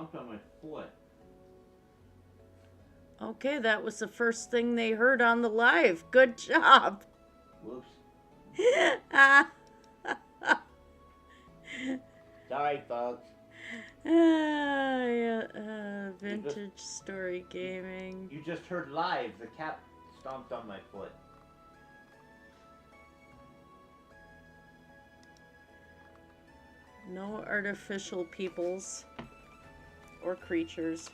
stomped on my foot. Okay, that was the first thing they heard on the live. Good job. Whoops. Ah. Sorry, folks. Yeah, vintage story gaming. You just heard live. The cat stomped on my foot. No artificial peoples or creatures.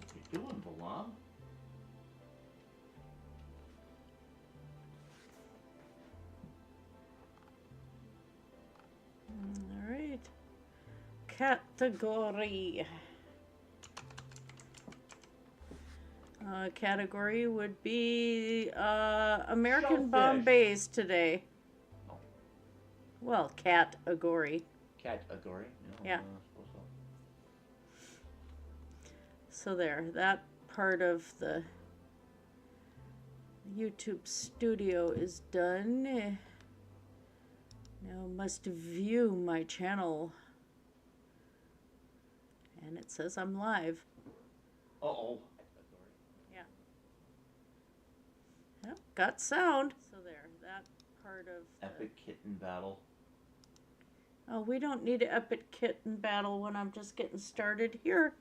What you doing, Balam? All right. Category. Category would be American Bombays today. Oh. Well, category. Category? Yeah. So there, that part of the YouTube studio is done. Now must view my channel. And it says I'm live. Uh-oh. Yeah. Yep, got sound. So there, that part of Epic kitten battle. Oh, we don't need an epic kitten battle when I'm just getting started here.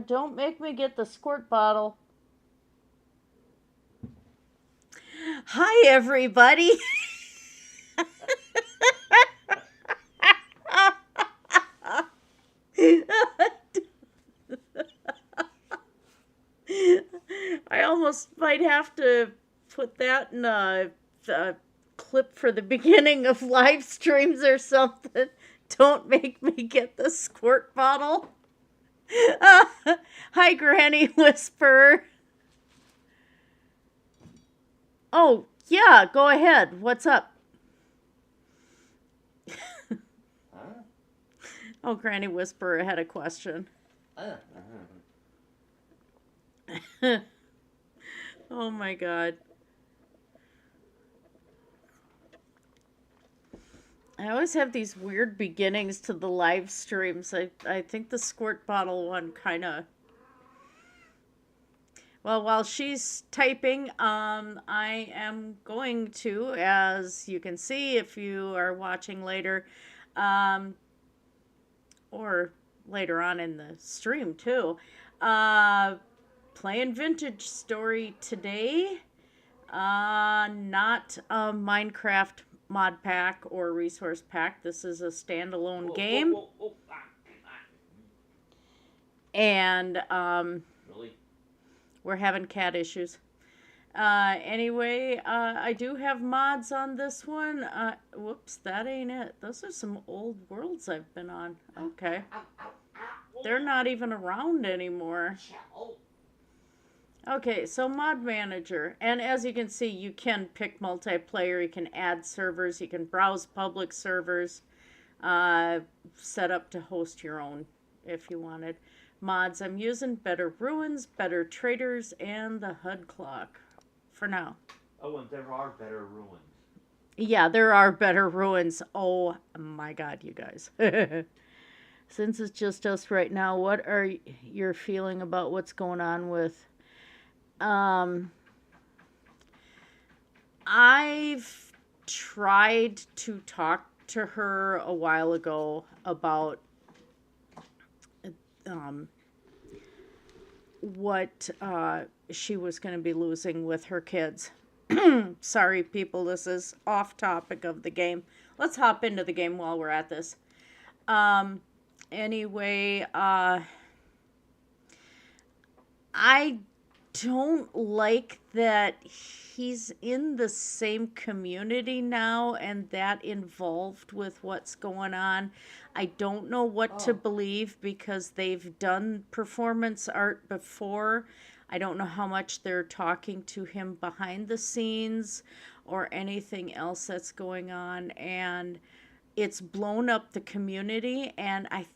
Don't make me get the squirt bottle. Hi, everybody. I almost might have to put that in a clip for the beginning of live streams or something. Don't make me get the squirt bottle. Hi, Granny Whisper. Oh, yeah, go ahead. What's up? Huh? Oh, Granny Whisperer had a question. Oh my God. I always have these weird beginnings to the live streams. I think the squirt bottle one kind of... Well, while she's typing, I am going to, as you can see if you are watching later, or later on in the stream too, playing Vintage Story today. Not a Minecraft mod pack or resource pack. This is a standalone game. Whoa. And Really? we're having cat issues. Anyway, I do have mods on this one. Whoops, that ain't it. Those are some old worlds I've been on. Okay. They're not even around anymore. Okay, so mod manager. And as you can see, you can pick multiplayer. You can add servers. You can browse public servers. Set up to host your own if you wanted. Mods I'm using: Better Ruins, Better Traders, and the HUD Clock. For now. Oh, and there are better ruins. Yeah, there are better ruins. Oh my God, you guys. Since it's just us right now, what are your feeling about what's going on with... I've tried to talk to her a while ago about what she was going to be losing with her kids. Sorry, people, this is off topic of the game. Let's hop into the game while we're at this. Um, anyway, I don't like that he's in the same community now and that involved with what's going on. I don't know what to Oh. believe because they've done performance art before. I don't know how much they're talking to him behind the scenes or anything else that's going on, and it's blown up the community. And I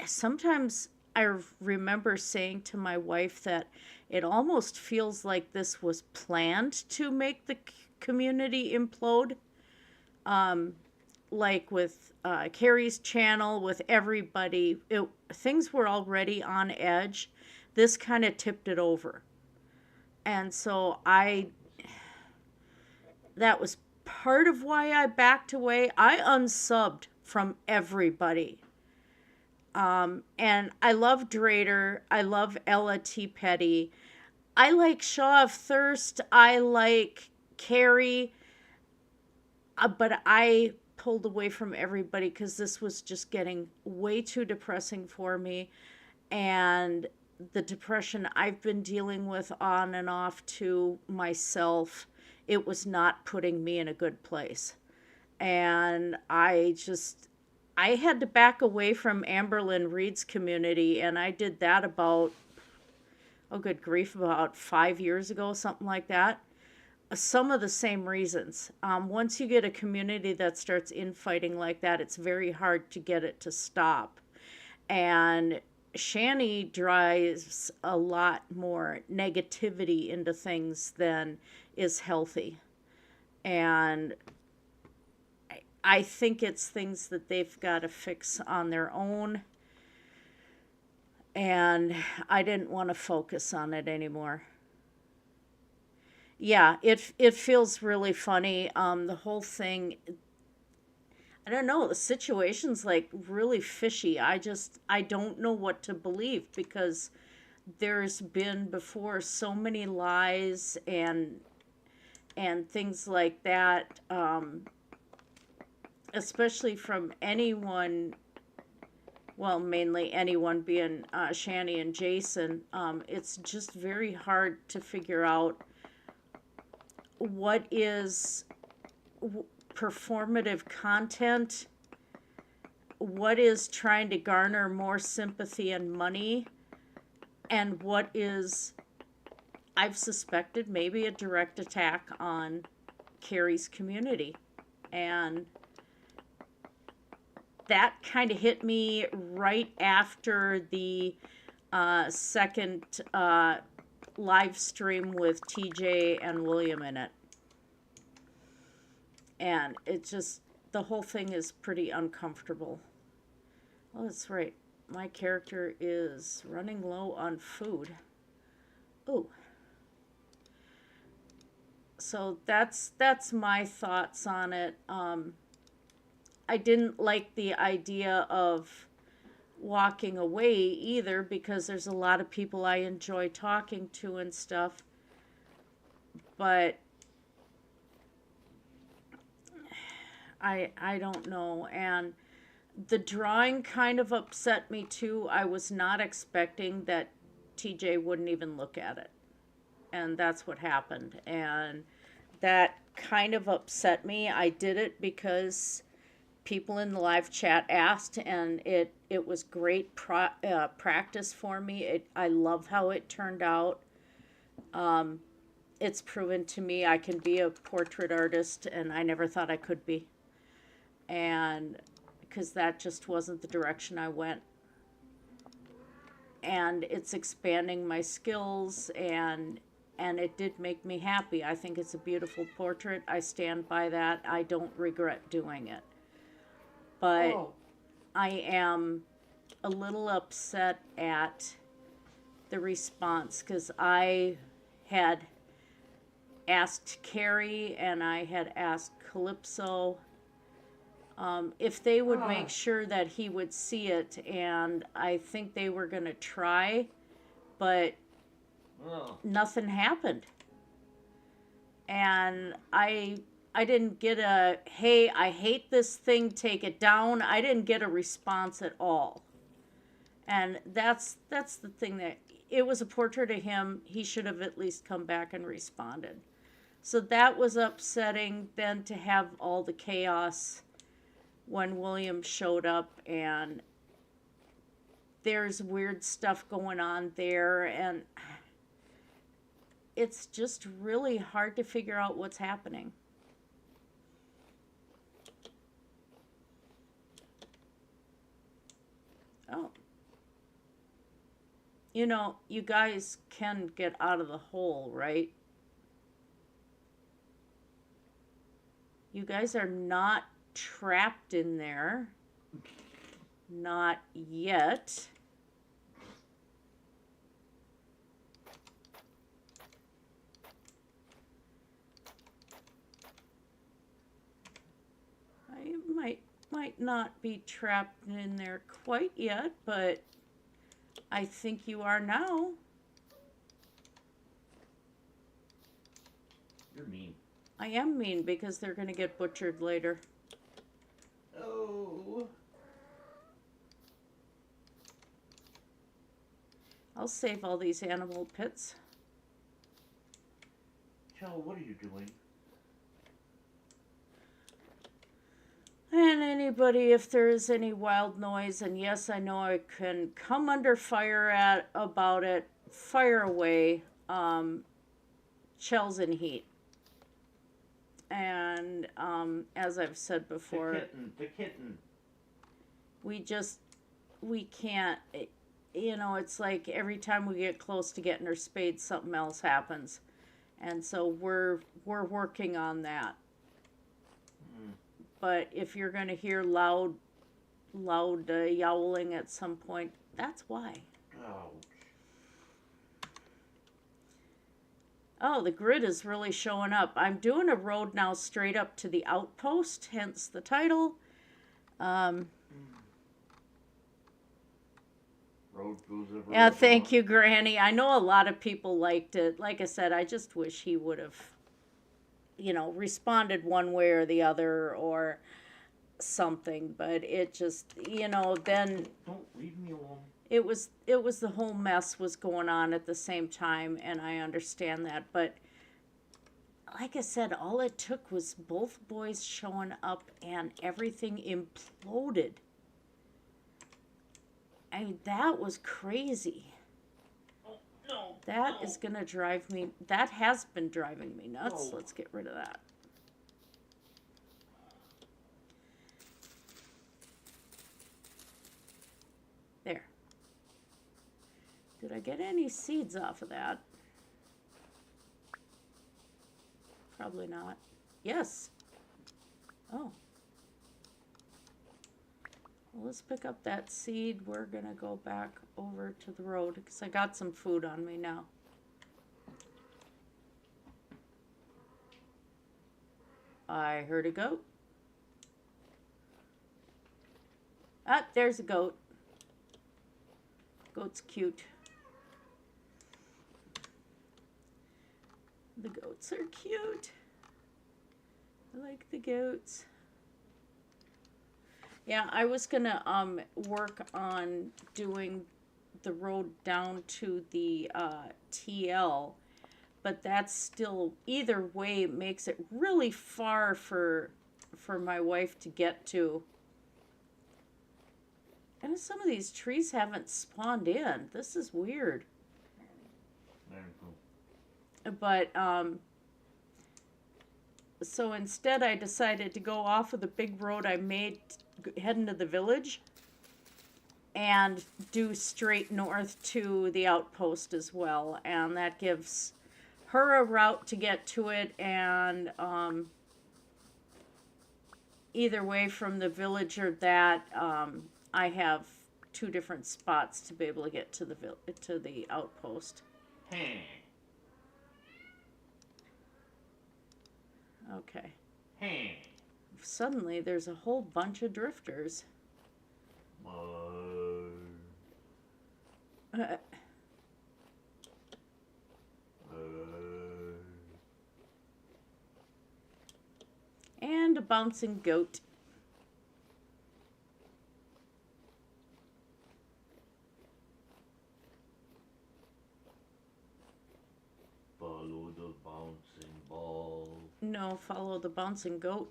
sometimes I remember saying to my wife that it almost feels like this was planned to make the community implode. Um, like with Carrie's channel, with everybody, things were already on edge. This kind of tipped it over. And so that was part of why I backed away. I unsubbed from everybody. And I love Drader. I love Ella T. Petty. I like Shaw of Thirst. I like Carrie. But I pulled away from everybody because this was just getting way too depressing for me. And the depression I've been dealing with on and off to myself, it was not putting me in a good place. And I had to back away from Amberlyn Reed's community, and I did that about, oh, good grief, about 5 years ago, something like that. Some of the same reasons. Once you get a community that starts infighting like that, it's very hard to get it to stop. And Shani drives a lot more negativity into things than is healthy. And I think it's things that they've got to fix on their own. And I didn't want to focus on it anymore. Yeah, it feels really funny. The whole thing, I don't know, the situation's like really fishy. I don't know what to believe because there's been before so many lies and things like that, especially from anyone, well, mainly anyone being Shani and Jason. It's just very hard to figure out what is performative content, what is trying to garner more sympathy and money, and what is, I've suspected, maybe a direct attack on Carrie's community. And that kind of hit me right after the second live stream with TJ and William in it. And it just, the whole thing is pretty uncomfortable. Oh, that's right. My character is running low on food. Oh. So that's my thoughts on it. I didn't like the idea of walking away either because there's a lot of people I enjoy talking to and stuff. But I don't know. And the drawing kind of upset me too. I was not expecting that TJ wouldn't even look at it. And that's what happened. And that kind of upset me. I did it because people in the live chat asked, and it was great practice for me. I love how it turned out. It's proven to me I can be a portrait artist, and I never thought I could be. And because that just wasn't the direction I went. And it's expanding my skills, and it did make me happy. I think it's a beautiful portrait. I stand by that. I don't regret doing it. But I am a little upset at the response because I had asked Carrie and I had asked Calypso if they would make sure that he would see it, and I think they were going to try, but nothing happened. and I didn't get a, hey, I hate this thing, take it down. I didn't get a response at all. And that's the thing, that it was a portrait of him. He should have at least come back and responded. So that was upsetting. Then to have all the chaos when William showed up, and there's weird stuff going on there, and it's just really hard to figure out what's happening. Oh. You know, you guys can get out of the hole, right? You guys are not trapped in there. Not yet. I might not be trapped in there quite yet, but I think you are now. You're mean. I am mean because they're going to get butchered later. Oh. I'll save all these animal pits. Joe, what are you doing? And anybody, if there is any wild noise, and yes, I know I can come under fire at about it, fire away, shells and heat. And as I've said before, The kitten. We can't, you know, it's like every time we get close to getting her spayed, something else happens. And so we're working on that. But if you're going to hear loud yowling at some point, that's why. Oh, the grid is really showing up. I'm doing a road now straight up to the outpost, hence the title. Road goes over. Yeah, thank you, Granny. I know a lot of people liked it. Like I said, I just wish he would have, you know, responded one way or the other or something. But it just, you know, then Don't leave me alone. it was the whole mess was going on at the same time, and I understand that. But like I said, all it took was both boys showing up and everything imploded. I mean, that was crazy. Oh, no. That is going to drive me, that has been driving me nuts. No. Let's get rid of that. There. Did I get any seeds off of that? Probably not. Yes. Oh. Well, let's pick up that seed. We're going to go back over to the road because I got some food on me now. I heard a goat. Ah, there's a goat. Goat's cute. The goats are cute. I like the goats. Yeah, I was gonna work on doing the road down to the TL, but that's still, either way, makes it really far for my wife to get to. And some of these trees haven't spawned in. This is weird. But so instead I decided to go off of the big road I made heading to the village and do straight north to the outpost as well, and that gives her a route to get to it, and either way from the village or that, I have two different spots to be able to get to the outpost. Okay. Suddenly, there's a whole bunch of drifters. And a bouncing goat. Follow the bouncing ball. No, follow the bouncing goat.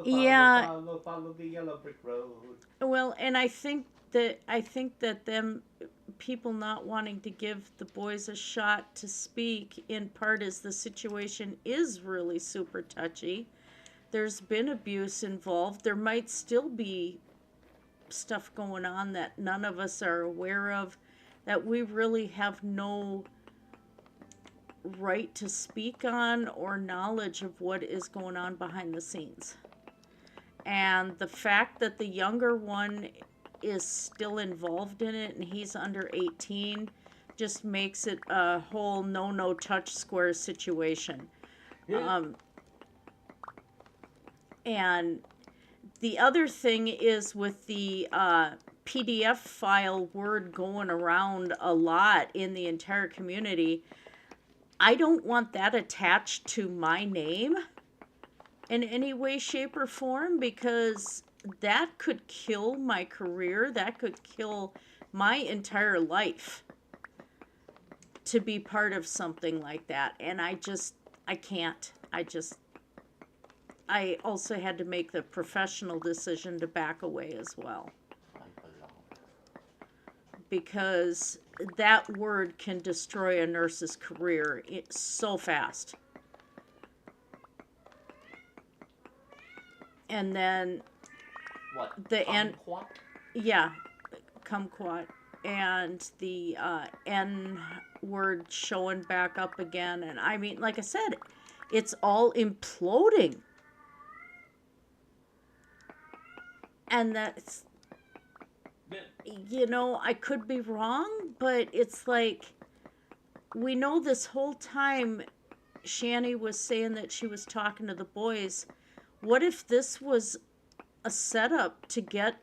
Yeah. Follow the yellow brick road. Well, and I think that them people not wanting to give the boys a shot to speak in part is the situation is really super touchy. There's been abuse involved. There might still be stuff going on that none of us are aware of, that we really have no right to speak on or knowledge of what is going on behind the scenes. And the fact that the younger one is still involved in it and he's under 18 just makes it a whole no touch square situation. Yeah. And the other thing is with the PDF file word going around a lot in the entire community, I don't want that attached to my name in any way, shape, or form, because that could kill my career. That could kill my entire life to be part of something like that. And I can't. I also had to make the professional decision to back away as well. Because that word can destroy a nurse's career so fast. And then What? the end. Kumquat? Yeah, kumquat. And the N word showing back up again. And I mean, like I said, it's all imploding. And that's, I could be wrong, but it's like, we know this whole time Shani was saying that she was talking to the boys. What if this was a setup to get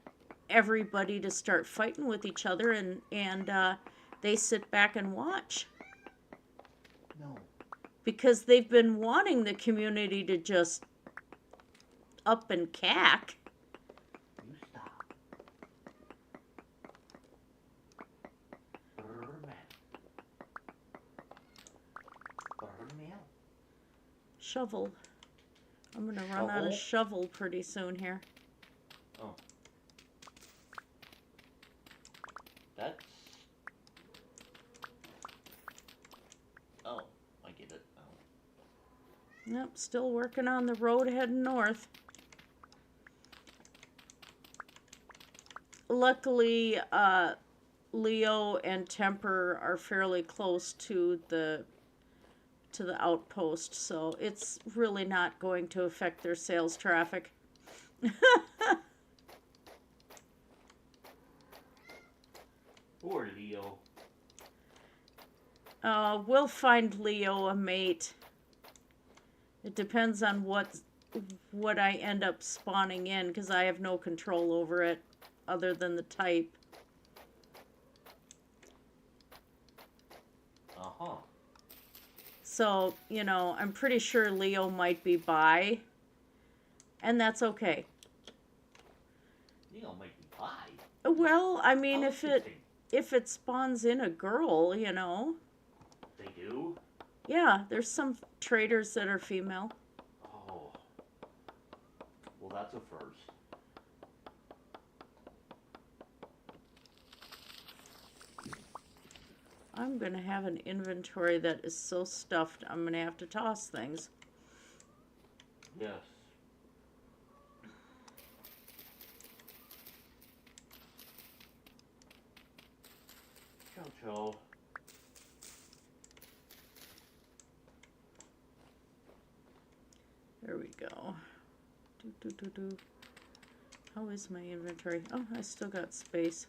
everybody to start fighting with each other and they sit back and watch? No. Because they've been wanting the community to just up and cack. You stop. Birdman. Shovel. I'm gonna run out of shovel pretty soon here. Oh. That's... Oh, I get it. Oh. Yep, still working on the road heading north. Luckily, Leo and Temper are fairly close to the outpost, so it's really not going to affect their sales traffic. Poor Leo. We'll find Leo a mate. It depends on what I end up spawning in, because I have no control over it other than the type. Uh-huh. So, I'm pretty sure Leo might be bi, and that's okay. Leo might be bi. Well, I mean, How if interesting. it spawns in a girl, They do? Yeah, there's some traders that are female. Oh. Well, that's a first. I'm going to have an inventory that is so stuffed, I'm going to have to toss things. Yes. Ciao. There we go. How is my inventory? Oh, I still got space.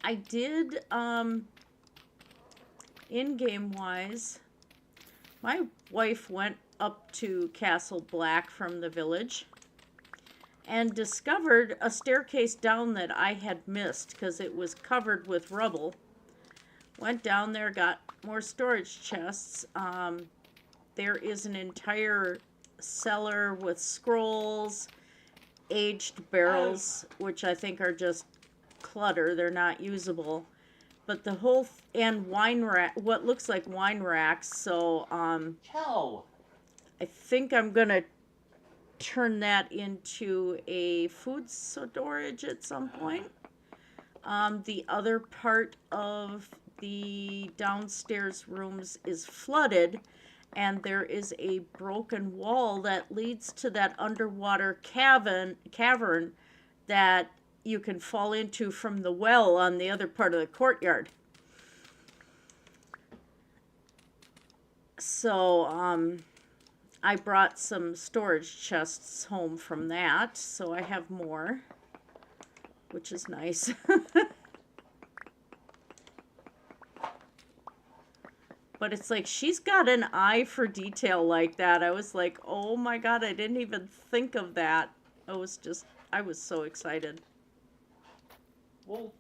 I did, in-game wise, my wife went up to Castle Black from the village, and discovered a staircase down that I had missed because it was covered with rubble. Went down there, got more storage chests. There is an entire cellar with scrolls, aged barrels, which I think are just clutter. They're not usable. But the whole and wine rack, what looks like wine racks. So Joe. I think I'm gonna turn that into a food storage at some point. The other part of the downstairs rooms is flooded, and there is a broken wall that leads to that underwater cavern that you can fall into from the well on the other part of the courtyard. So, I brought some storage chests home from that, so I have more, which is nice. But it's like, she's got an eye for detail like that. I was like, oh my God, I didn't even think of that. I was so excited. Well,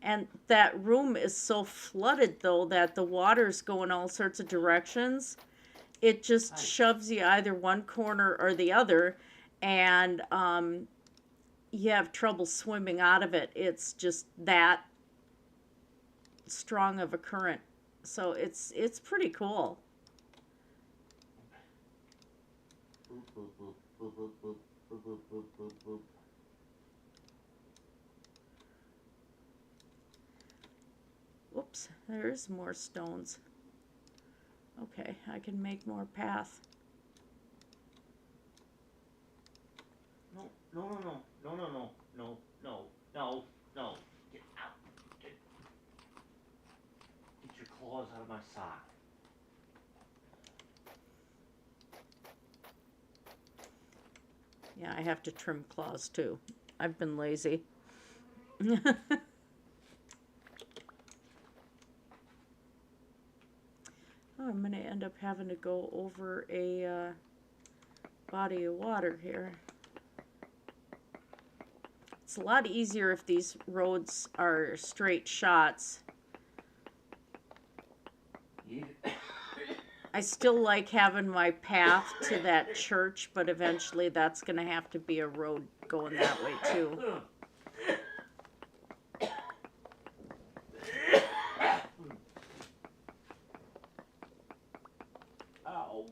and that room is so flooded, though, that the water's going all sorts of directions. It just shoves you either one corner or the other, and you have trouble swimming out of it. It's just that strong of a current. So it's pretty cool. Whoops, there's more stones. Okay, I can make more path. No. Get out. Get your claws out of my sock. Yeah, I have to trim claws too. I've been lazy. Oh, I'm going to end up having to go over a body of water here. It's a lot easier if these roads are straight shots. Yeah. I still like having my path to that church, but eventually that's going to have to be a road going that way too. Ow.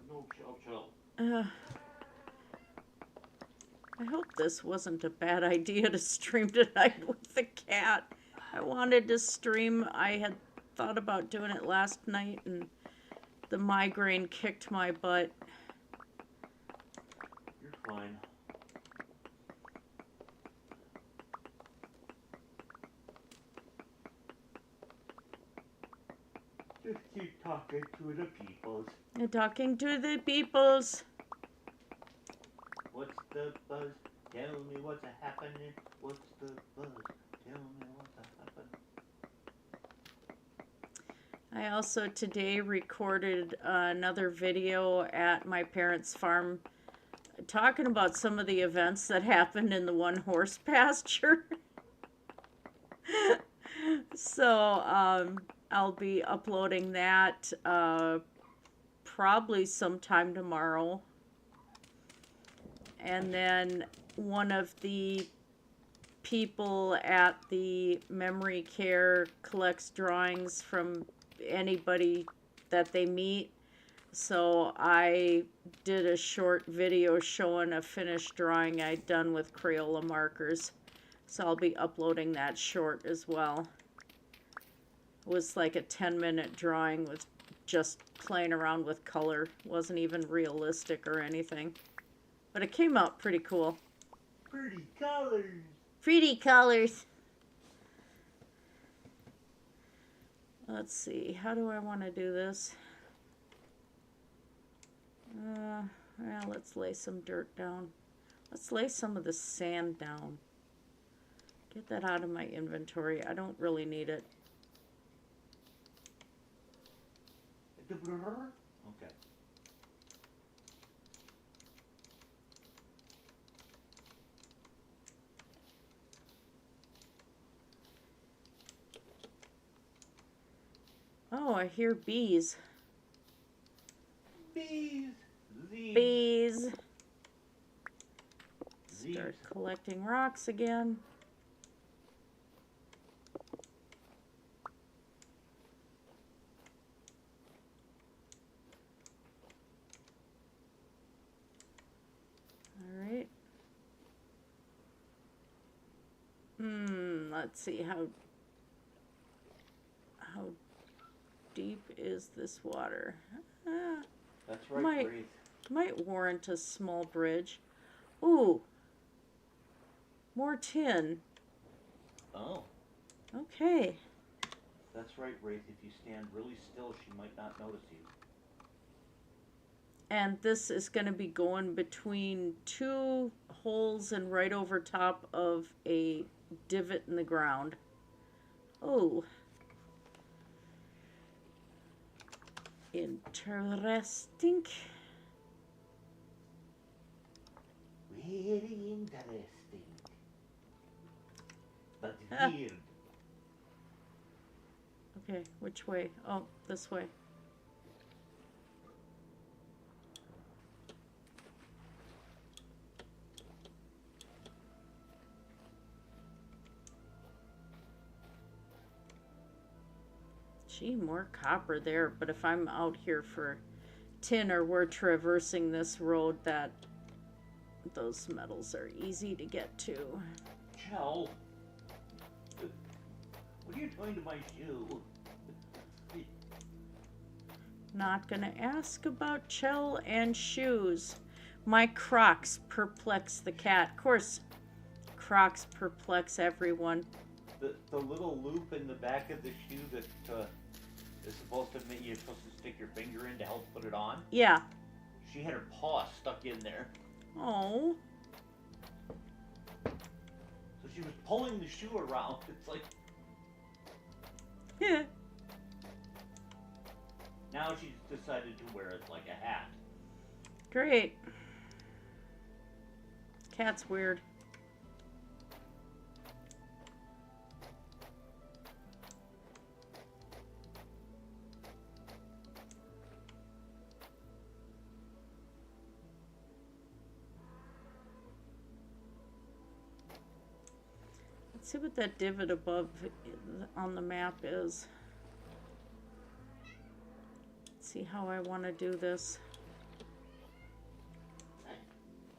No, chill. I hope this wasn't a bad idea to stream tonight with the cat. I wanted to stream. I had thought about doing it last night, and the migraine kicked my butt. You're fine. Just keep talking to the peoples. You're talking to the peoples. What's the buzz? Tell me what's happening. What's the buzz? Tell me what's happening. I also today recorded another video at my parents' farm talking about some of the events that happened in the one horse pasture. So I'll be uploading that probably sometime tomorrow. And then one of the people at the memory care collects drawings from anybody that they meet. So I did a short video showing a finished drawing I'd done with Crayola markers. So I'll be uploading that short as well. It was like a 10-minute drawing with just playing around with color. Wasn't even realistic or anything. But it came out pretty cool. Pretty colors. Pretty colors. Let's see. How do I want to do this? Well, let's lay some dirt down. Let's lay some of the sand down. Get that out of my inventory. I don't really need it. Okay. Oh, I hear bees. Bees. Bees. Start collecting rocks again. All right. Let's see how deep is this water? That's right, Breathe. Might warrant a small bridge. Ooh, more tin. Oh. Okay. That's right, Wraith. If you stand really still, she might not notice you. And this is going to be going between two holes and right over top of a divot in the ground. Oh. Interesting. Very interesting. But weird. Okay, which way? Oh, this way. Gee, more copper there, but if I'm out here for tin or we're traversing this road, that those metals are easy to get to. Chell, what are you doing to my shoe? Not gonna ask about Chell and shoes. My Crocs perplex the cat. Of course, Crocs perplex everyone. The little loop in the back of the shoe that is supposed to make you're supposed to stick your finger in to help put it on. Yeah. She had her paw stuck in there. Oh. So she was pulling the shoe around. It's like. Yeah. Now she's decided to wear it like a hat. Great. Cat's weird. Let's see what that divot above on the map is. Let's see how I want to do this. I'd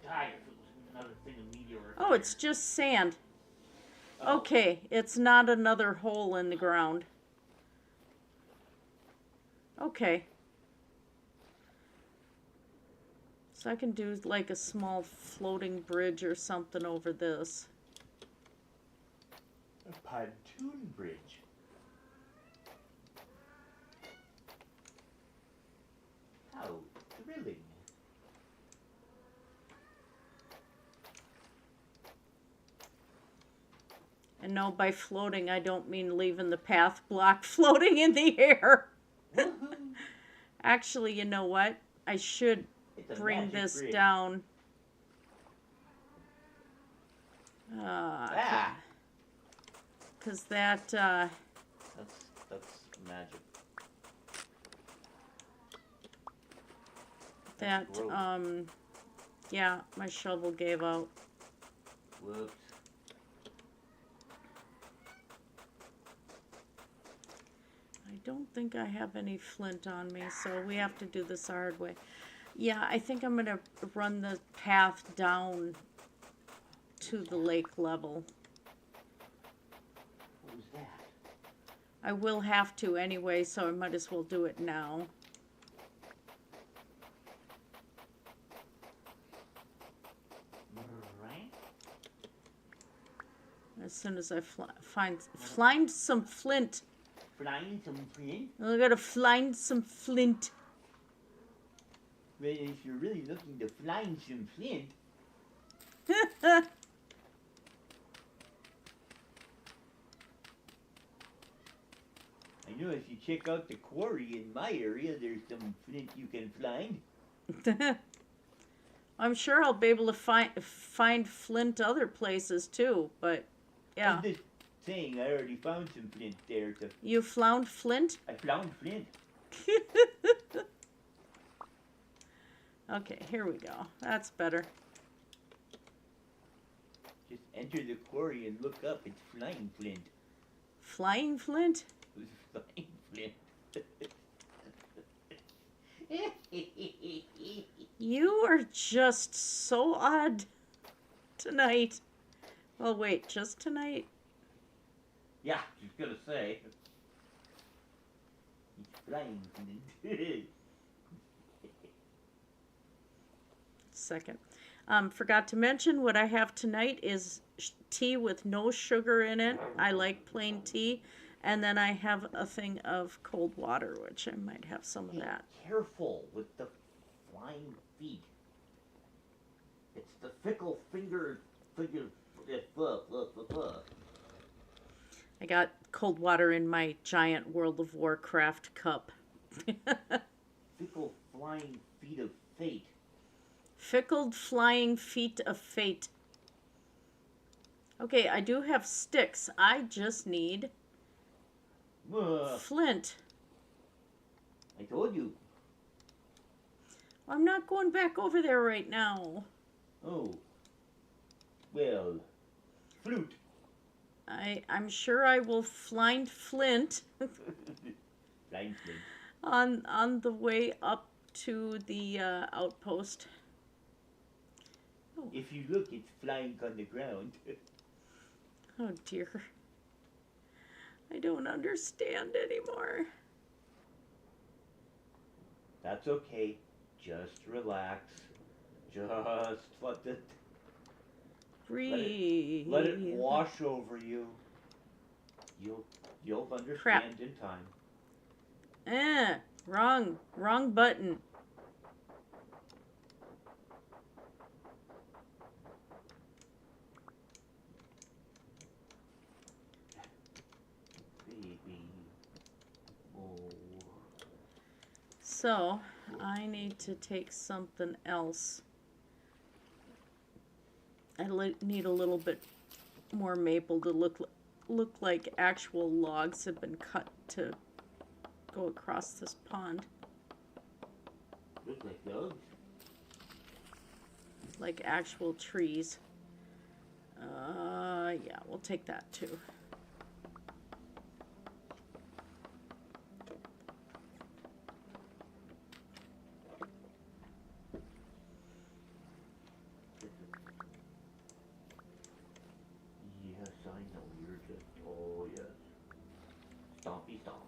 die if it was another thing of meteor. Oh, it's just sand. Oh. Okay, it's not another hole in the ground. Okay. So I can do like a small floating bridge or something over this. A pontoon bridge. How thrilling. And no, by floating, I don't mean leaving the path block floating in the air. Actually, you know what? I should bring this bridge. down. Because that, That's magic. that, yeah, my shovel gave out. Whoops. I don't think I have any flint on me, so we have to do this the hard way. Yeah, I think I'm going to run the path down to the lake level. What was that? I will have to anyway, so I might as well do it now. Right? As soon as I find some flint. Flying some flint? I gotta find some flint. But if you're really looking to find some flint, I know if you check out the quarry in my area, there's some flint you can find. I'm sure I'll be able to find flint other places too, but yeah. I'm just saying, I already found some flint there. You found flint? I found flint. Okay, here we go. That's better. Just enter the quarry and look up. It's flying flint. Flying flint? Flying flint. You are just so odd tonight. Well, wait, just tonight? Yeah, she's gonna say. It's flying flint. Second. Forgot to mention what I have tonight is tea with no sugar in it. I like plain tea. And then I have a thing of cold water, which I might have some of that. Careful with the flying feet. It's the fickle finger. I got cold water in my giant World of Warcraft cup. Fickle flying feet of fate. Fickled flying feet of fate. Okay, I do have sticks. I just need flint. I told you. I'm not going back over there right now. Oh. Well, flute. I'm sure I will find flint Flying flint. on the way up to the outpost. Oh. If you look, it's flying on the ground. Oh dear. I don't understand anymore. That's okay. Just relax. Just Breathe. let it wash over you. You'll understand Crap. in time. Wrong button. Baby. Oh. So, I need to take something else. I need a little bit more maple to look like actual logs have been cut to go across this pond. Look like dogs. Like actual trees. Yeah, we'll take that too. Yes, I know. You're just. Oh, yes. Stompy stomp.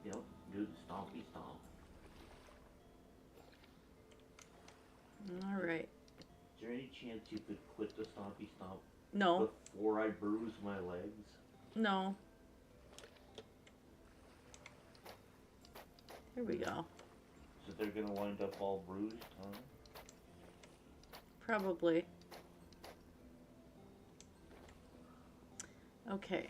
Yep, do the stompy stomp. All right. Is there any chance you could quit the stompy stomp No. before I bruise my legs? No. Here we go. So they're gonna wind up all bruised, huh? Probably. Okay.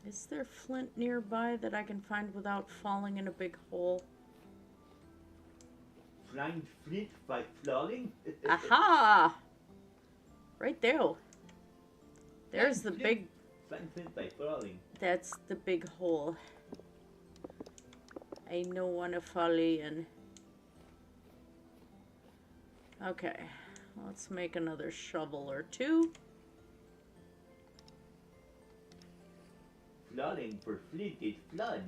Is there flint nearby that I can find without falling in a big hole? Flying flint by falling? Aha! Right there. There's the Flying big... Flying flint by falling. That's the big hole. I no wanna fall in. Okay. Let's make another shovel or two. Flooding for flint is flood.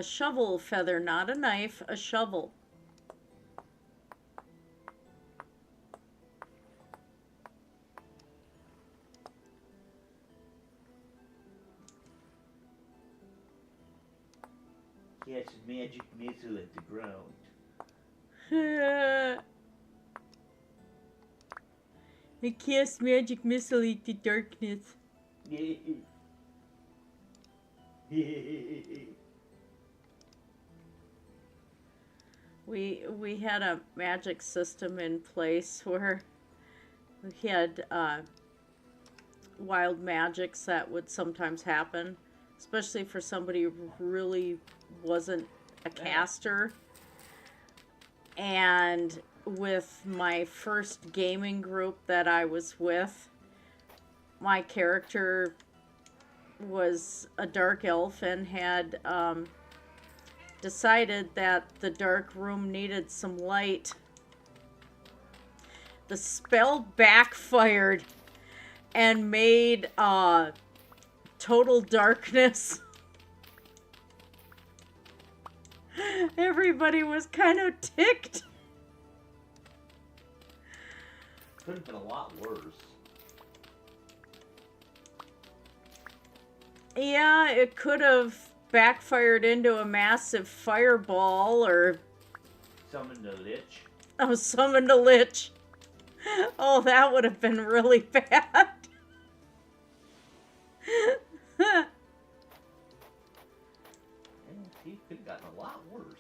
Shovel feather, not a knife, a shovel. Yes, magic missile at the ground. I cast magic missile into darkness. We had a magic system in place where we had wild magics that would sometimes happen, especially for somebody who really wasn't a caster. And with my first gaming group that I was with, my character was a dark elf and had decided that the dark room needed some light. The spell backfired and made total darkness. Everybody was kind of ticked. Could have been a lot worse. Yeah, it could have backfired into a massive fireball or... Summoned a lich. Oh, summoned a lich. Oh, that would have been really bad. He could have gotten a lot worse.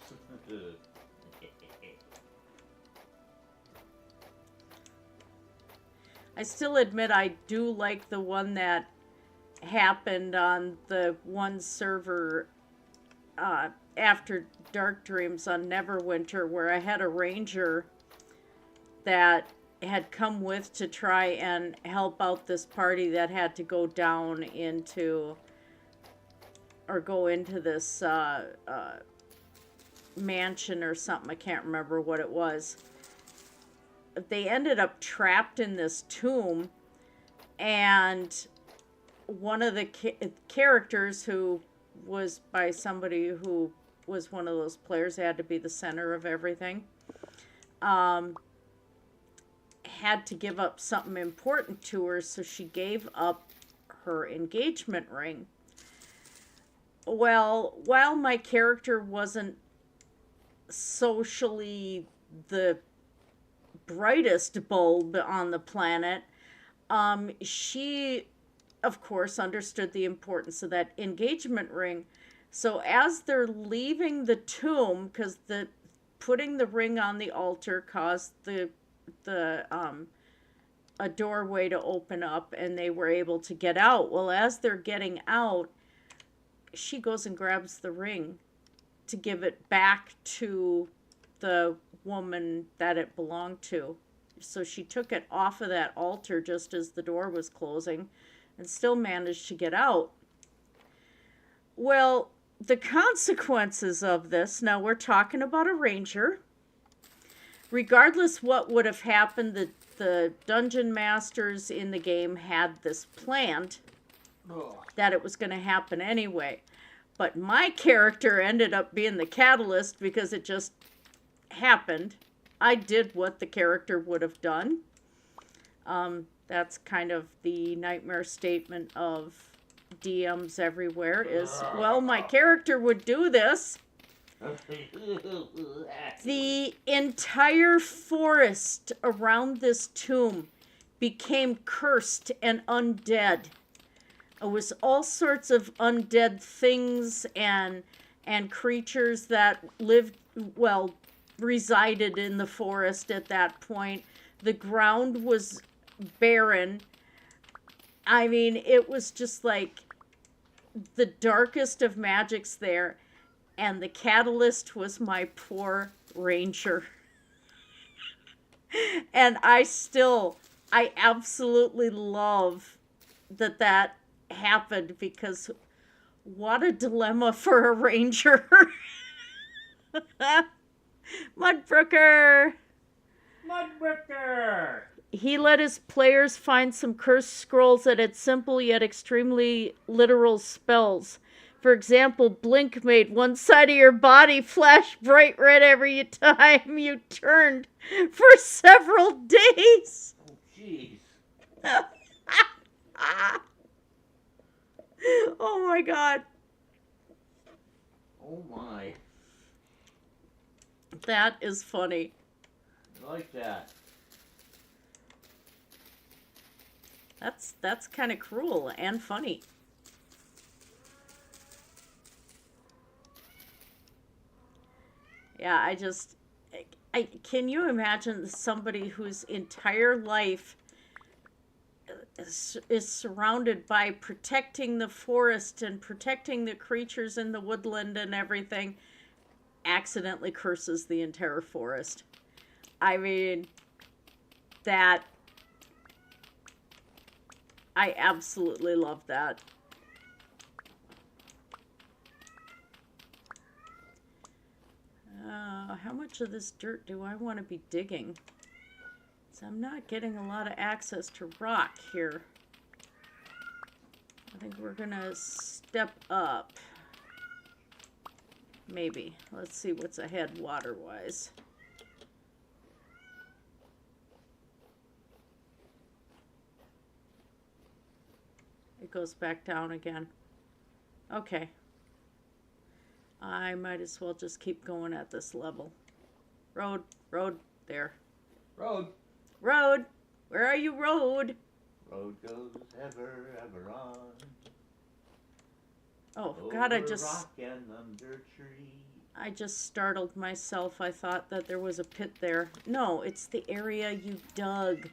I still admit I do like the one that happened on the one server after Dark Dreams on Neverwinter, where I had a ranger that had come with to try and help out this party that had to go down into, or go into this mansion or something. I can't remember what it was. They ended up trapped in this tomb, and one of the characters, who was by somebody who was one of those players, had to be the center of everything, had to give up something important to her, so she gave up her engagement ring. Well, while my character wasn't socially the brightest bulb on the planet, she, of course, understood the importance of that engagement ring. So as they're leaving the tomb, because putting the ring on the altar caused a doorway to open up, and they were able to get out. Well, as they're getting out, she goes and grabs the ring to give it back to the woman that it belonged to. So she took it off of that altar just as the door was closing and still managed to get out. Well, the consequences of this, now we're talking about a ranger. Regardless what would have happened, the dungeon masters in the game had this planned, that it was going to happen anyway. But my character ended up being the catalyst because it just happened. I did what the character would have done. That's kind of the nightmare statement of DMs everywhere is, well, my character would do this. The entire forest around this tomb became cursed and undead. It was all sorts of undead things and creatures that resided in the forest at that point. The ground was barren. I mean, it was just like the darkest of magics there. And the catalyst was my poor ranger. And I absolutely love that happened, because what a dilemma for a ranger. Mudbrooker! He let his players find some cursed scrolls that had simple yet extremely literal spells. For example, blink made one side of your body flash bright red every time you turned for several days. Oh, jeez. Oh my god. Oh my. That is funny. I like that. That's kind of cruel and funny. Yeah, I can you imagine somebody whose entire life is surrounded by protecting the forest and protecting the creatures in the woodland and everything, accidentally curses the entire forest. I mean, that I absolutely love that. How much of this dirt do I want to be digging? So I'm not getting a lot of access to rock here. I think we're gonna step up. Maybe. Let's see what's ahead water-wise. It goes back down again. Okay. I might as well just keep going at this level. Road, there. Road. Road! Where are you, road? Road goes ever on. Oh, Over God, I just... rock and under tree. I just startled myself. I thought that there was a pit there. No, it's the area you dug.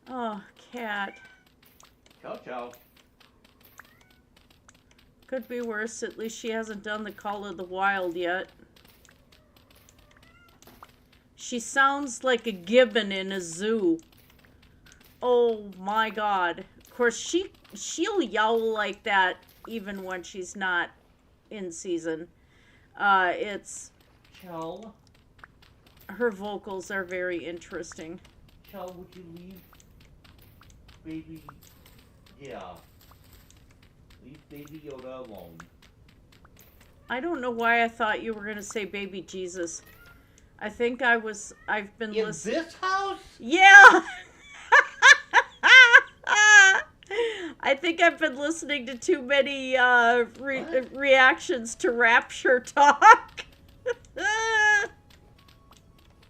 Oh, cat. Ciao, ciao. Could be worse. At least she hasn't done the Call of the Wild yet. She sounds like a gibbon in a zoo. Oh my God. Of course, she'll yowl like that even when she's not in season. It's... Chell. Her vocals are very interesting. Chell, would you leave baby... Yeah. Leave baby Yoda alone. I don't know why I thought you were going to say baby Jesus. I think I've been listening. In this house? Yeah! I think I've been listening to too many reactions to Rapture talk.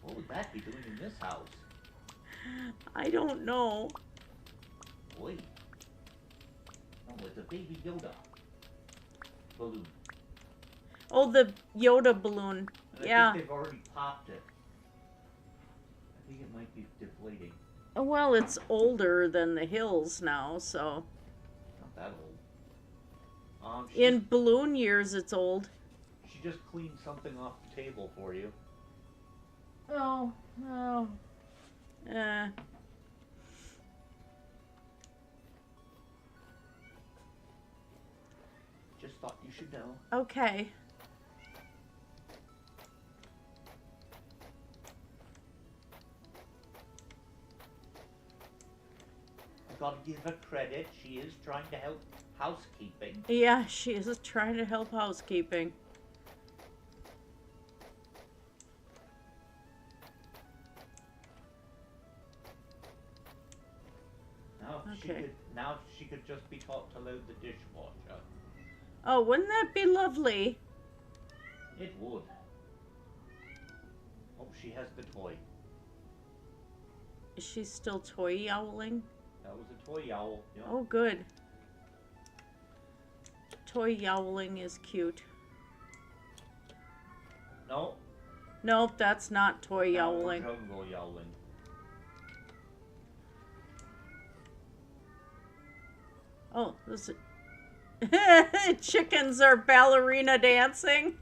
What would that be doing in this house? I don't know. Wait. No, it's a baby Yoda balloon. Oh, the Yoda balloon. And Yeah. I think they've already popped it. I think it might be deflating. Well, it's older than the hills now, so. Not that old. In balloon years, it's old. She just cleaned something off the table for you. Oh. Just thought you should know. Okay. Gotta give her credit. She is trying to help housekeeping. Yeah, she is trying to help housekeeping. Now she could just be taught to load the dishwasher. Oh, wouldn't that be lovely? It would. Oh, she has the toy. Is she still toy yowling? That was a toy owl. Yep. Oh, good. Toy yowling is cute. No. Nope, that's not toy yowling. Jungle yowling. Oh, this is... Chickens are ballerina dancing.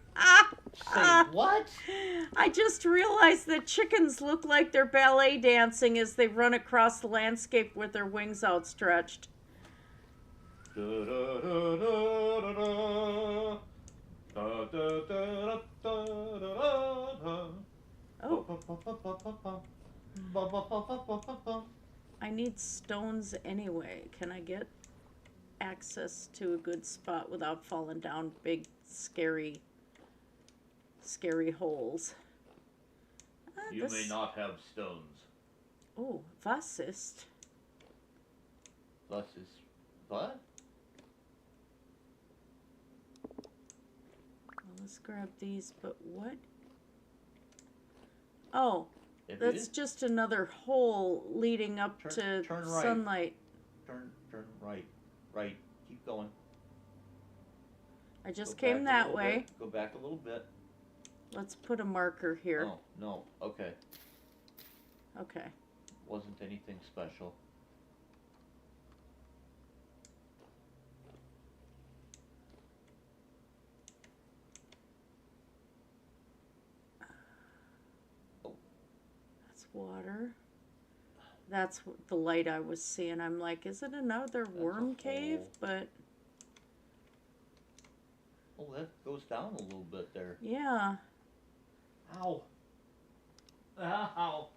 Say what? I just realized that chickens look like they're ballet dancing as they run across the landscape with their wings outstretched. Oh. I need stones anyway. Can I get access to a good spot without falling down big, scary holes? You may not have stones. Oh, was ist? Was ist what? Well, let's grab these, but what? Oh, If it That's is, just another hole leading up to turn right. sunlight. Turn right. Right. Keep going. I just Go came back a that little way. bit. Go back a little bit. Let's put a marker here. Oh, no. Okay. Okay. Wasn't anything special. That's water. That's the light I was seeing. I'm like, is it another worm cave? hole. But Oh, that goes down a little bit there. yeah. Ow. Ow.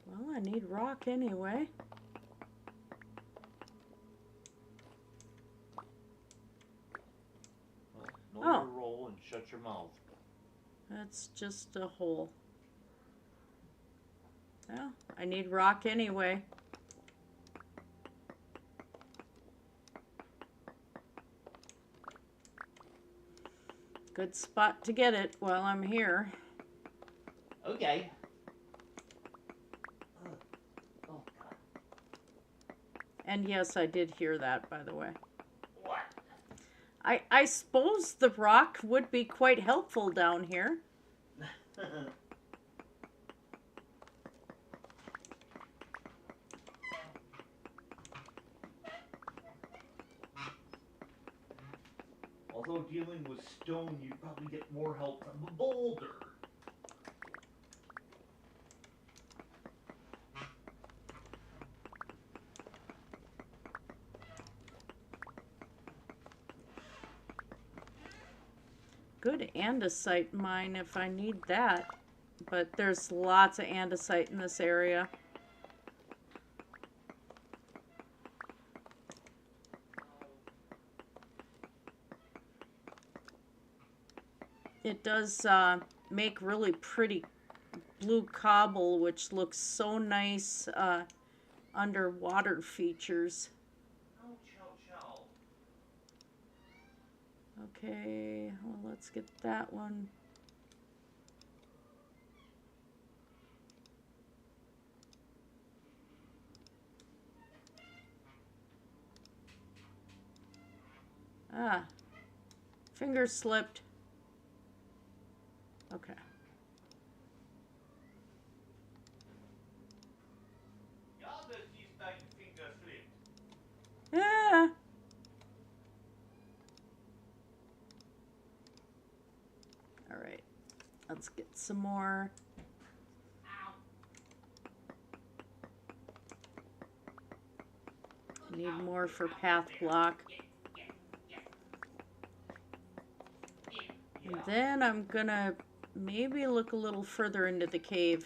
Well, I need rock anyway. Well, know your role and shut your mouth. That's just a hole. Well, I need rock anyway. Good spot to get it while I'm here. Okay. Oh, God. And yes, I did hear that, by the way. What? I suppose the rock would be quite helpful down here. Although dealing with stone, you'd probably get more help from a boulder. Good andesite mine if I need that. But there's lots of andesite in this area. It does make really pretty blue cobble, which looks so nice underwater features. Okay, well, let's get that one. Ah, finger slipped. Okay. Yeah. All right. Let's get some more. Need more for path block. And then I'm gonna maybe look a little further into the cave.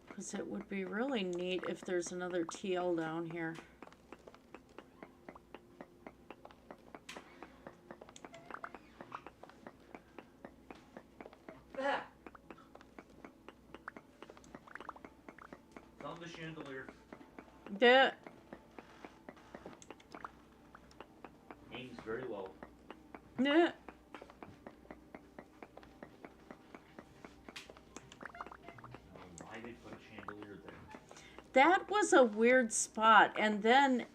Because it would be really neat if there's another TL down here. Found the chandelier. Yeah. Hangs very low. Yeah. Why they put a chandelier there? That was a weird spot. And then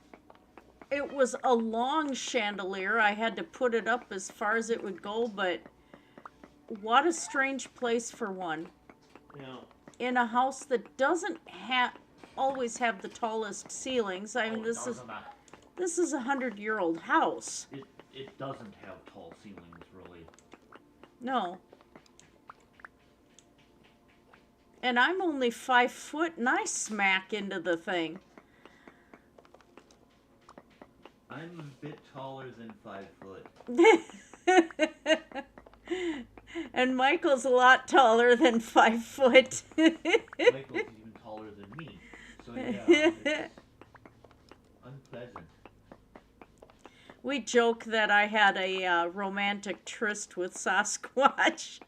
it was a long chandelier. I had to put it up as far as it would go, but what a strange place for one. Yeah. In a house that doesn't always have the tallest ceilings. I mean, this is a 100-year-old house. It doesn't have tall ceilings, really. No. And I'm only 5 foot, and I smack into the thing. I'm a bit taller than 5 foot. And Michael's a lot taller than 5 foot. Michael's even taller than me. So yeah, it's unpleasant. We joke that I had a romantic tryst with Sasquatch.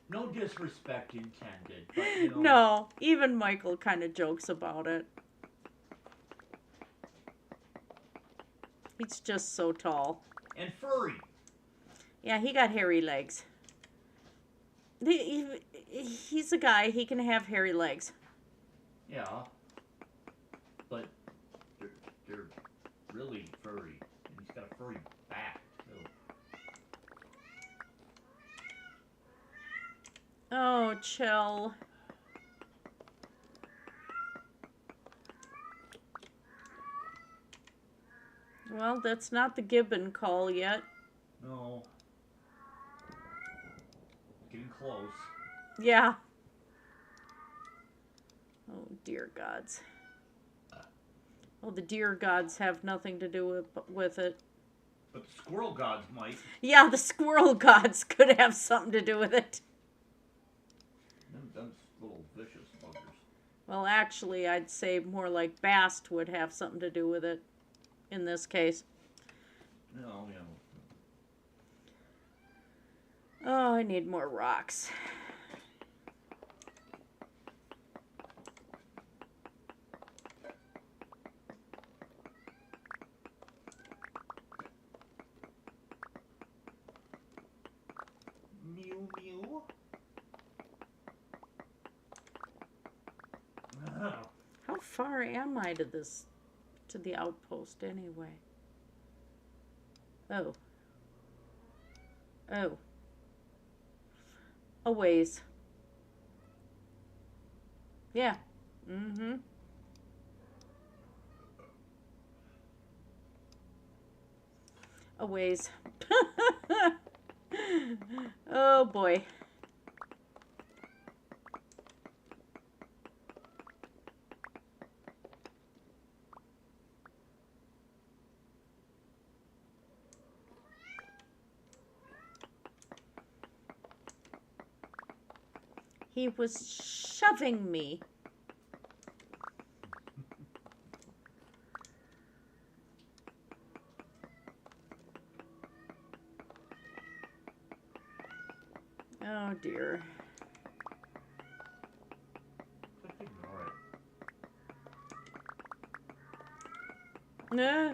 No disrespect intended, but you know. No, even Michael kind of jokes about it. He's just so tall. And furry. Yeah, he got hairy legs. He's a guy. He can have hairy legs. Yeah. But they're really furry. And he's got a furry back, too. Oh, chill. Well, that's not the gibbon call yet. No. Getting close. Yeah. Oh, dear gods. Well, the deer gods have nothing to do with it. But the squirrel gods might. Yeah, the squirrel gods could have something to do with it. Them little vicious buggers. Well, actually, I'd say more like Bast would have something to do with it in this case. No, yeah. Oh, I need more rocks. Mew mew. How far am I to the outpost anyway? Oh. Oh. A ways. Yeah. Mm-hmm. A ways. Oh boy. He was shoving me. Oh dear. Just ignore it. Nah.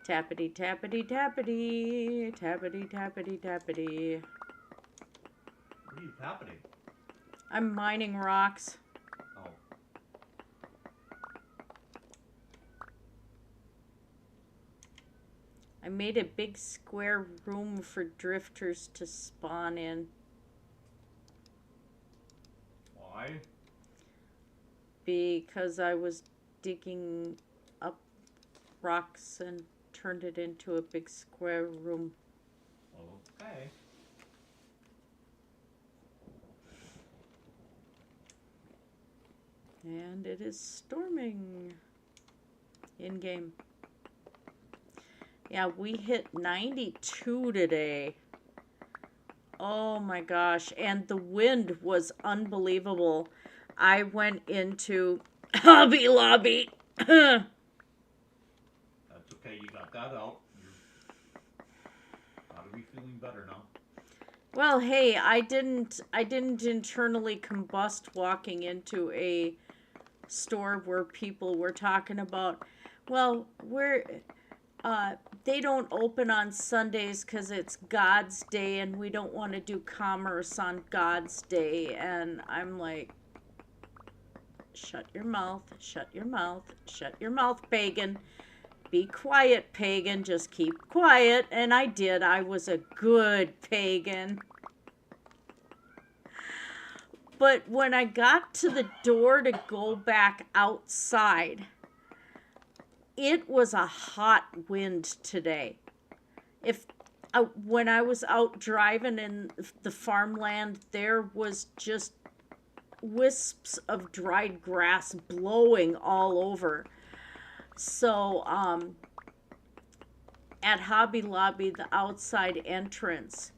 Tappity, tappity, tappity, tappity, tappity, tappity. What are you happening? I'm mining rocks. Oh. I made a big square room for drifters to spawn in. Why? Because I was digging up rocks and turned it into a big square room. Okay. And it is storming in game. Yeah, we hit 92 today. Oh my gosh. And the wind was unbelievable. I went into Hobby Lobby. That's okay, you got that out. You gotta be feeling better now. Well, hey, I didn't internally combust walking into a store where people were talking about, well, they don't open on Sundays because it's God's Day and we don't want to do commerce on God's Day. And I'm like, shut your mouth, shut your mouth, shut your mouth, pagan. Be quiet, pagan. Just keep quiet. And I did. I was a good pagan. But when I got to the door to go back outside, it was a hot wind today. If when I was out driving in the farmland, there was just wisps of dried grass blowing all over. So, at Hobby Lobby, the outside entrance,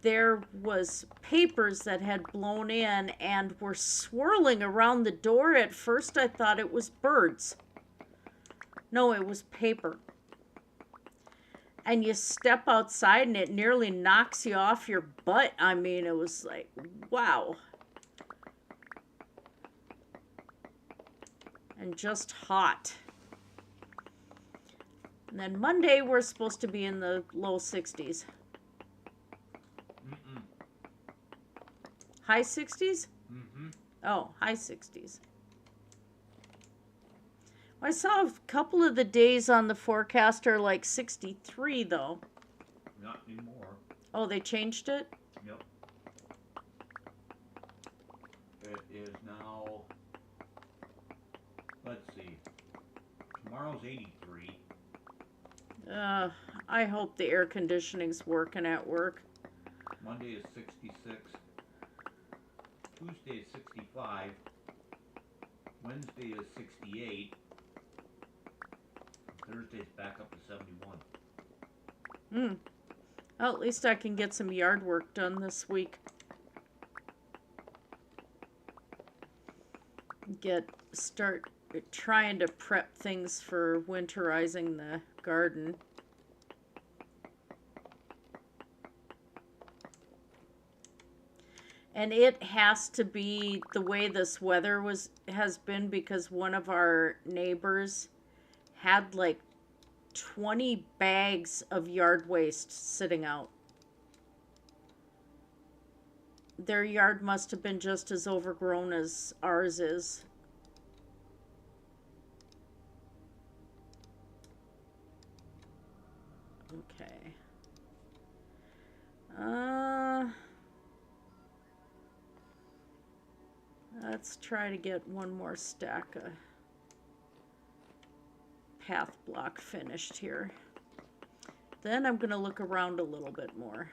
there was papers that had blown in and were swirling around the door. At first I thought it was birds. No, it was paper. And you step outside and it nearly knocks you off your butt. I mean, it was like, wow. And just hot. And then Monday we're supposed to be in the low 60s. Mm-mm. High 60s? Mm-hmm. Oh, high 60s. I saw a couple of the days on the forecast are like 63 though. Not anymore. Oh, they changed it? Yep. It is now, let's see, tomorrow's 83. I hope the air conditioning's working at work. Monday is 66. Tuesday is 65. Wednesday is 68. Thursday's back up to 71. Well, at least I can get some yard work done this week. Start trying to prep things for winterizing the garden. And it has to be the way this weather has been, because one of our neighbors had like 20 bags of yard waste sitting out. Their yard must have been just as overgrown as ours is. Okay. Let's try to get one more stack of path block finished here. Then I'm going to look around a little bit more.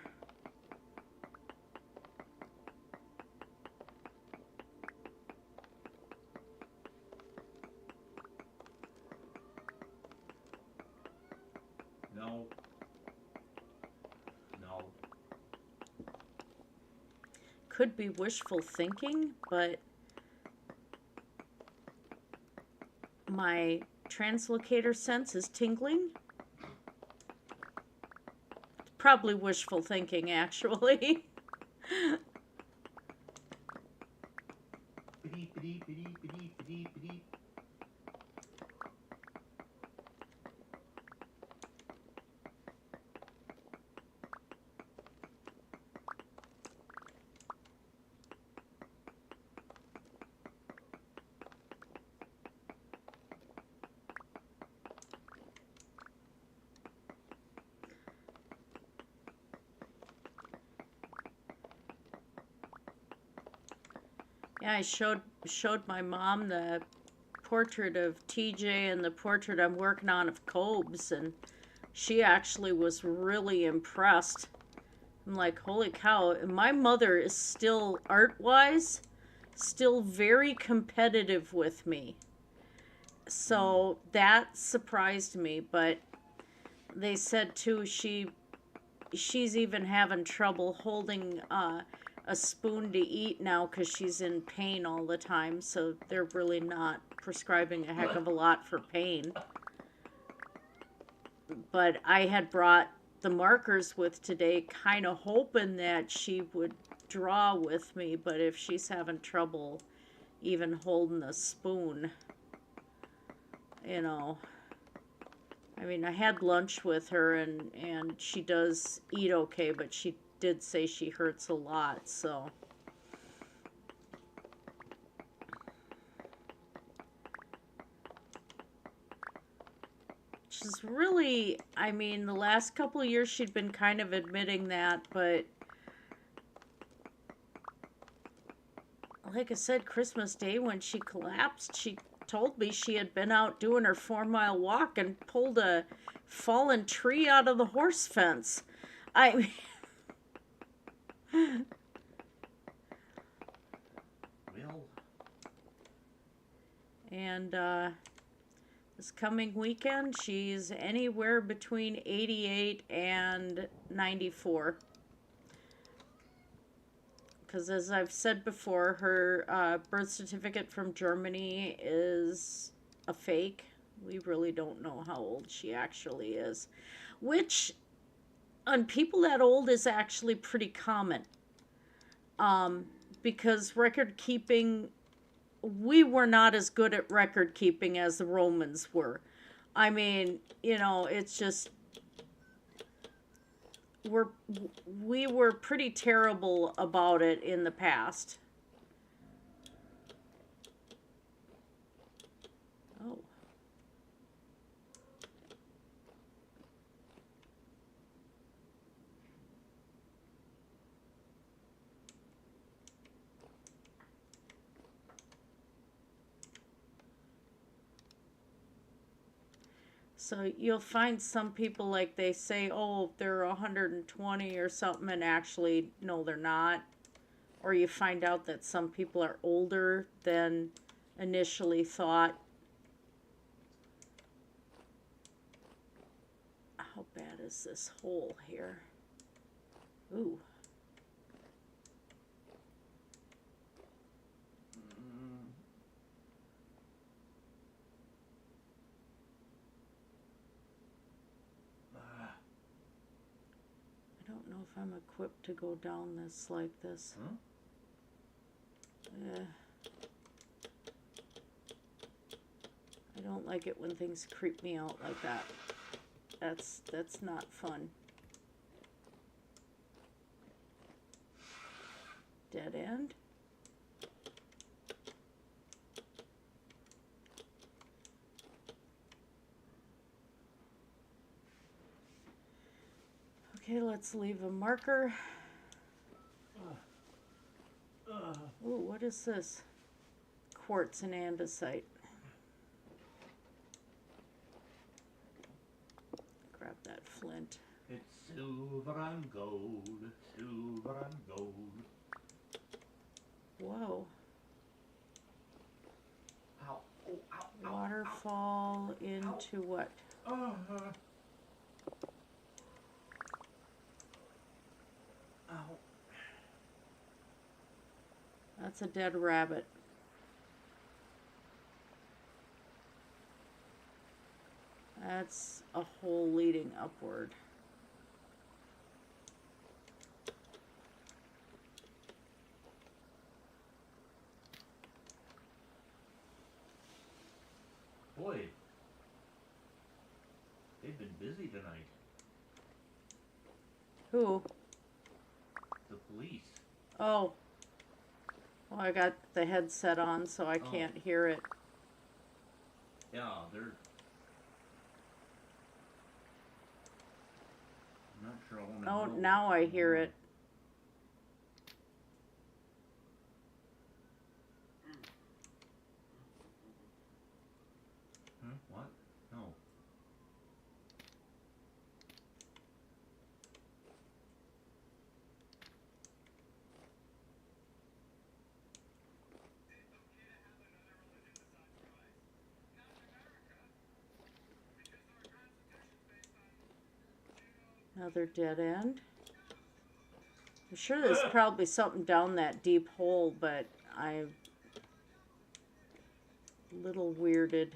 No. Could be wishful thinking, but my translocator sense is tingling. Probably wishful thinking, actually. Yeah, I showed my mom the portrait of TJ and the portrait I'm working on of Cobes, and she actually was really impressed. I'm like, holy cow, my mother is still, art-wise, still very competitive with me. So that surprised me, but they said too she's even having trouble holding a spoon to eat now because she's in pain all the time, so they're really not prescribing a heck of a lot for pain. But I had brought the markers with today, kind of hoping that she would draw with me, but if she's having trouble even holding the spoon, you know. I mean, I had lunch with her, and she does eat okay, but she did say she hurts a lot, so. She's really, I mean, the last couple of years she'd been kind of admitting that, but like I said, Christmas Day when she collapsed, she told me she had been out doing her 4-mile walk and pulled a fallen tree out of the horse fence. I Well, and this coming weekend, she's anywhere between 88 and 94. Because as I've said before, her birth certificate from Germany is a fake. We really don't know how old she actually is. Which, on people that old, is actually pretty common. Because record keeping, we were not as good at record keeping as the Romans were. I mean, you know, it's just, we were pretty terrible about it in the past. Oh. So you'll find some people, like, they say, oh, they're 120 or something, and actually, no, they're not. Or you find out that some people are older than initially thought. How bad is this hole here? Ooh. I don't know if I'm equipped to go down this like this. Huh? I don't like it when things creep me out like that. That's not fun. Dead end. Okay, let's leave a marker. Ooh, what is this? Quartz and andesite. Grab that flint. It's silver and gold, silver and gold. Whoa. Ow, oh, ow, ow, Waterfall into what? ow. That's a dead rabbit. That's a hole leading upward. Boy, they've been busy tonight. Who? The police. Oh. Well, I got the headset on, so I can't hear it. Yeah, they're... I'm not sure I want to know. Oh, now I hear it. Huh? What? No. Another dead end. I'm sure there's probably something down that deep hole, but I'm a little weirded.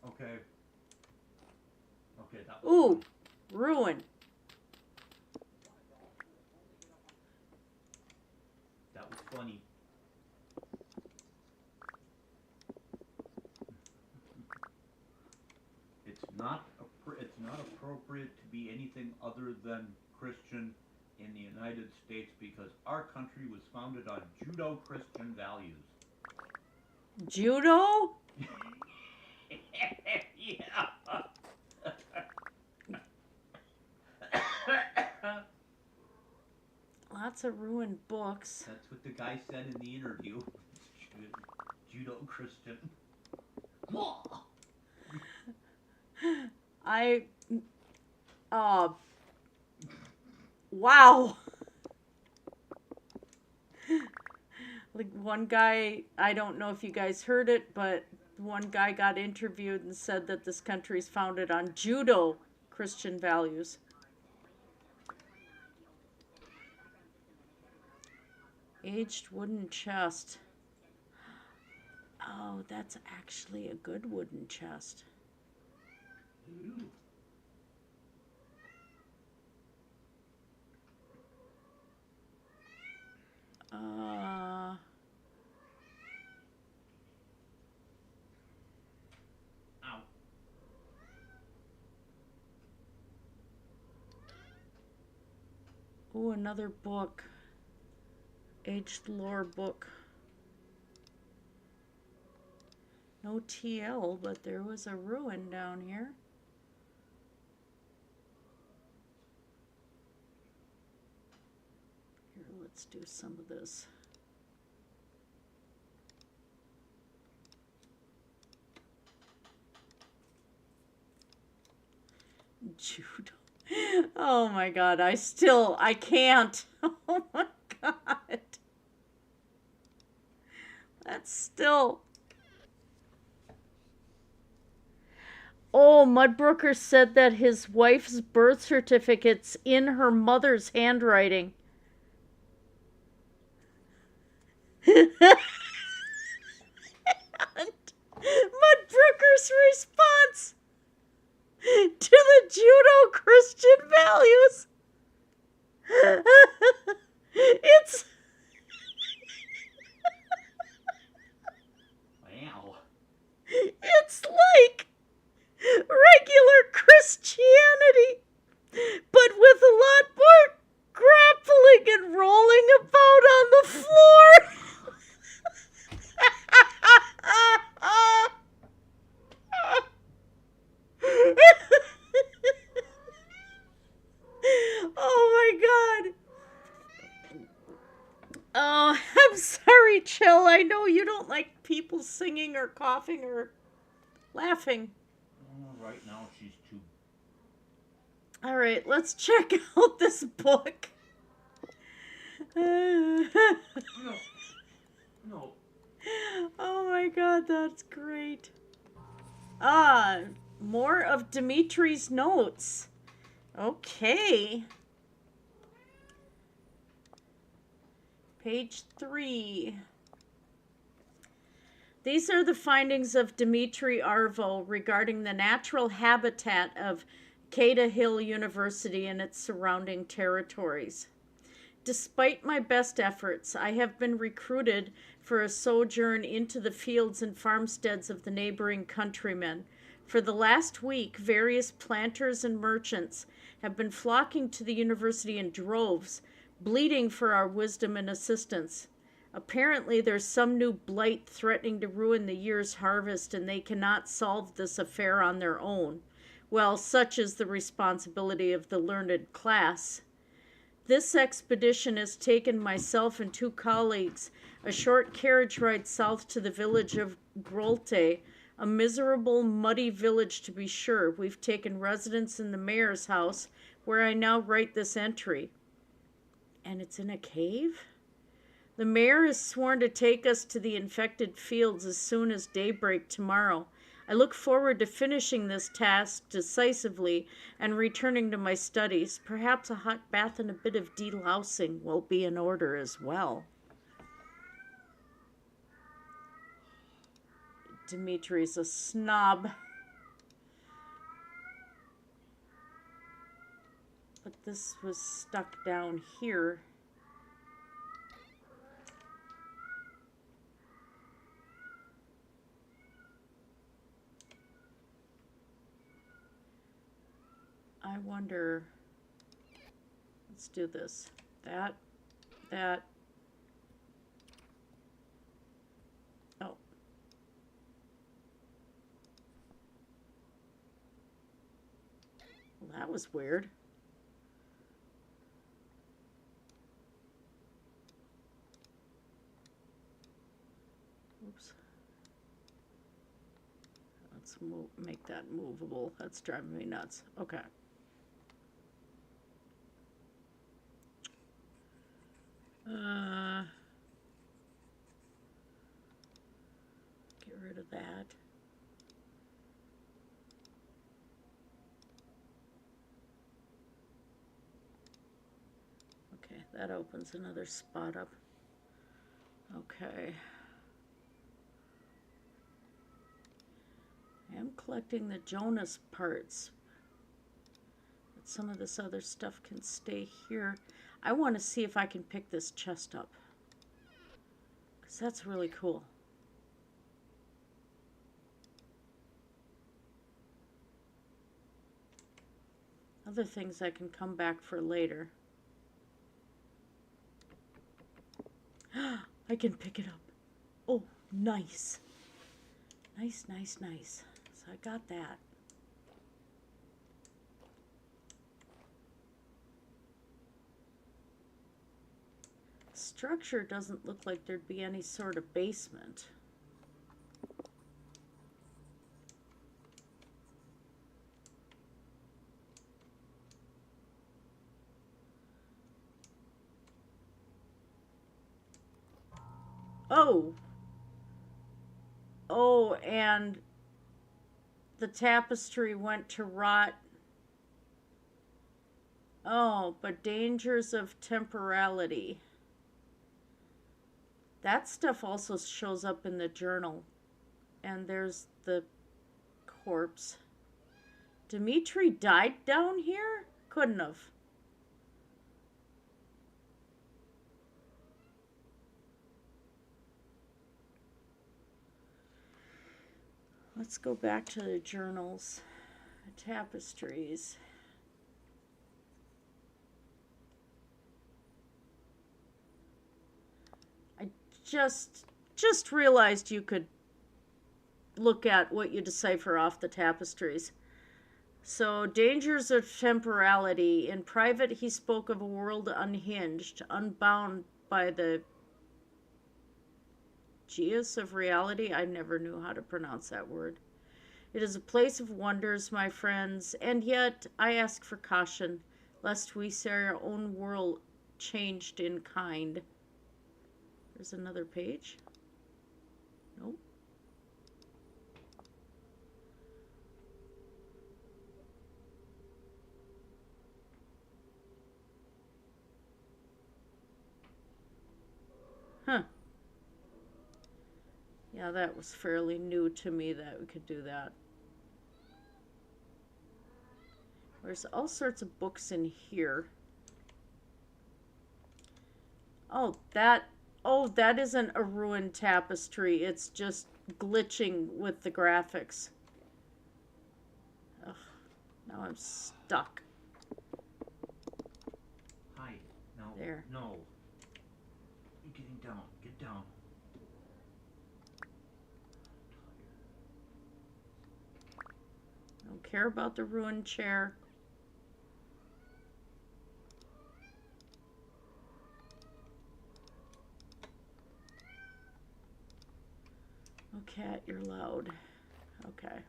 Okay. Okay, that was Ooh, fun. ruin. That was funny. It's not appropriate to be anything other than Christian in the United States because our country was founded on Judeo-Christian values. Judo? Yeah. Lots of ruined books. That's what the guy said in the interview. Judo-Christian. Wow. Like one guy, I don't know if you guys heard it, but one guy got interviewed and said that this country is founded on judo Christian values. Aged wooden chest. Oh, that's actually a good wooden chest. Ooh. Ow. Oh, another book. Aged lore book. No TL, but there was a ruin down here. Here, let's do some of this. Judo. Oh my god, I can't. Oh my god. That's still... Oh, Mudbrooker said that his wife's birth certificate's in her mother's handwriting. And Mudbrooker's response to the judo Christian values. It's... Wow. It's like regular Christianity, but with a lot more grappling and rolling about on the floor. Oh my god. Oh, I'm sorry, Chill. I know you don't like people singing or coughing or laughing. Right now she's too... All right, let's check out this book. No. No. Oh my god, that's great. More of Dimitri's notes. Okay. Page 3. These are the findings of Dimitri Arvo regarding the natural habitat of Cada Hill University and its surrounding territories. Despite my best efforts, I have been recruited for a sojourn into the fields and farmsteads of the neighboring countrymen. For the last week, various planters and merchants have been flocking to the university in droves, bleeding for our wisdom and assistance. Apparently, there's some new blight threatening to ruin the year's harvest, and they cannot solve this affair on their own. Well, such is the responsibility of the learned class. This expedition has taken myself and 2 colleagues a short carriage ride south to the village of Grolte, a miserable, muddy village to be sure. We've taken residence in the mayor's house, where I now write this entry. And it's in a cave? The mayor has sworn to take us to the infected fields as soon as daybreak tomorrow. I look forward to finishing this task decisively and returning to my studies. Perhaps a hot bath and a bit of delousing will be in order as well. Dimitri's a snob. But this was stuck down here. wonder, let's do this. That. Oh. Well, that was weird. Oops. Let's make that movable. That's driving me nuts. Okay. Get rid of that. Okay, that opens another spot up. Okay. I am collecting the Jonas parts. But some of this other stuff can stay here. I want to see if I can pick this chest up. Because that's really cool. Other things I can come back for later. I can pick it up. Oh, nice. Nice, nice, nice. So I got that. Structure doesn't look like there'd be any sort of basement. Oh! Oh, and the tapestry went to rot. Oh, but dangers of temporality. That stuff also shows up in the journal. And there's the corpse. Dimitri died down here? Couldn't have. Let's go back to the journals. Tapestries. I just realized you could look at what you decipher off the tapestries. So, dangers of temporality. In private, he spoke of a world unhinged, unbound by the geas of reality. I never knew how to pronounce that word. It is a place of wonders, my friends, and yet I ask for caution, lest we see our own world changed in kind. There's another page. Nope. Huh. Yeah, that was fairly new to me that we could do that. There's all sorts of books in here. Oh, that isn't a ruined tapestry. It's just glitching with the graphics. Ugh, now I'm stuck. Hi. No. There. No. You're getting down. Get down. Don't care about the ruined chair. Oh, cat, you're loud. Okay.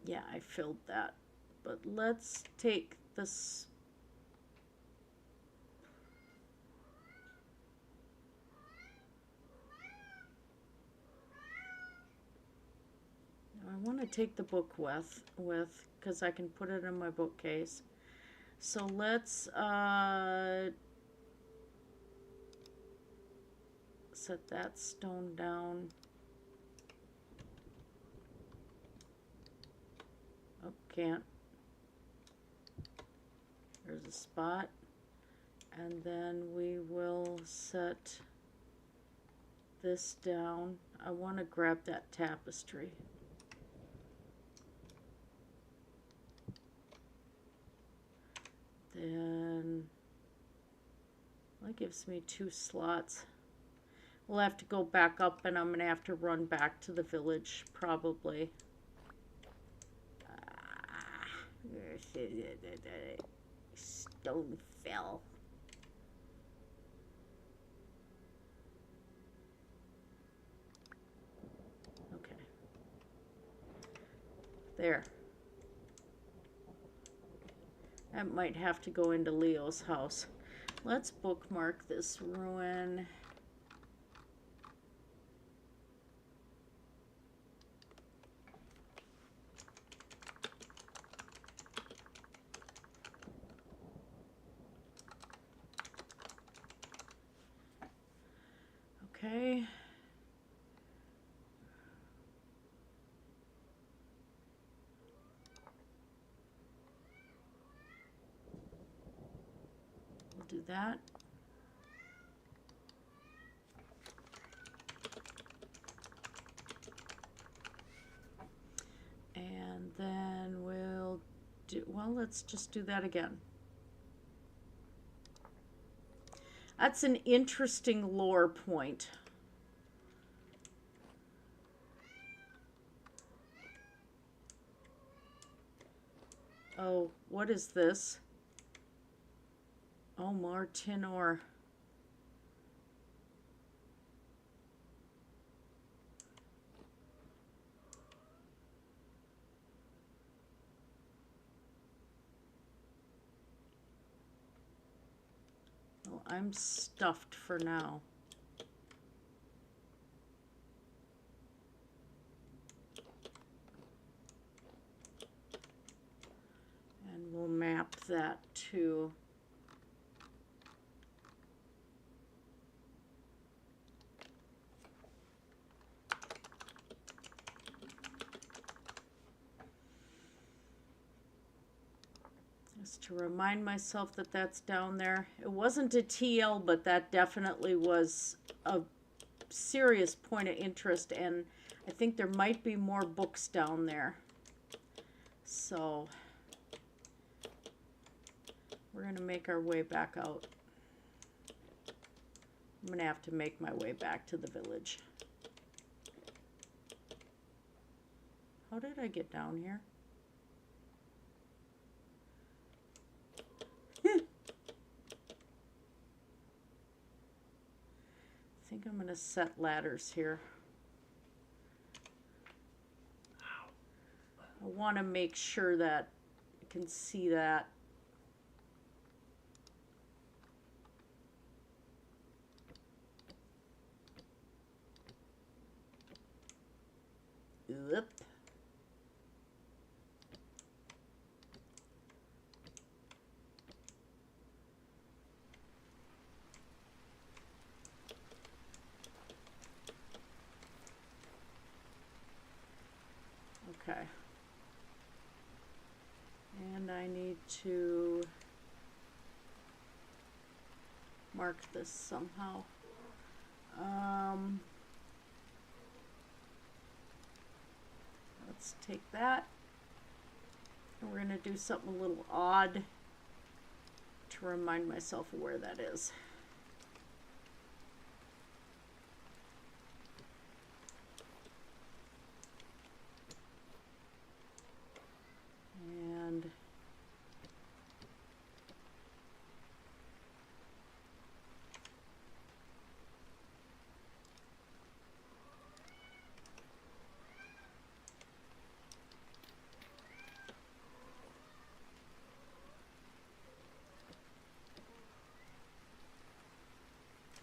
Yeah, I filled that. But let's take this. I want to take the book with because I can put it in my bookcase. So let's set that stone down. Oh, can't. There's a spot. And then we will set this down. I want to grab that tapestry. Then that gives me 2 slots. We'll have to go back up, and I'm going to have to run back to the village, probably. Stone fell. Okay. There. That might have to go into Leo's house. Let's bookmark this ruin. Okay. We'll do that. And then we'll do, well, let's just do that again. That's an interesting lore point. Oh, what is this? Oh, more tin ore. Well, I'm stuffed for now. And we'll map that too. Just to remind myself that that's down there. It wasn't a TL, but that definitely was a serious point of interest, and I think there might be more books down there. So we're going to make our way back out. I'm going to have to make my way back to the village. How did I get down here? I think I'm going to set ladders here. I want to make sure that I can see that. Oop. Okay. And I need to mark this somehow. Let's take that. And we're going to do something a little odd to remind myself of where that is. And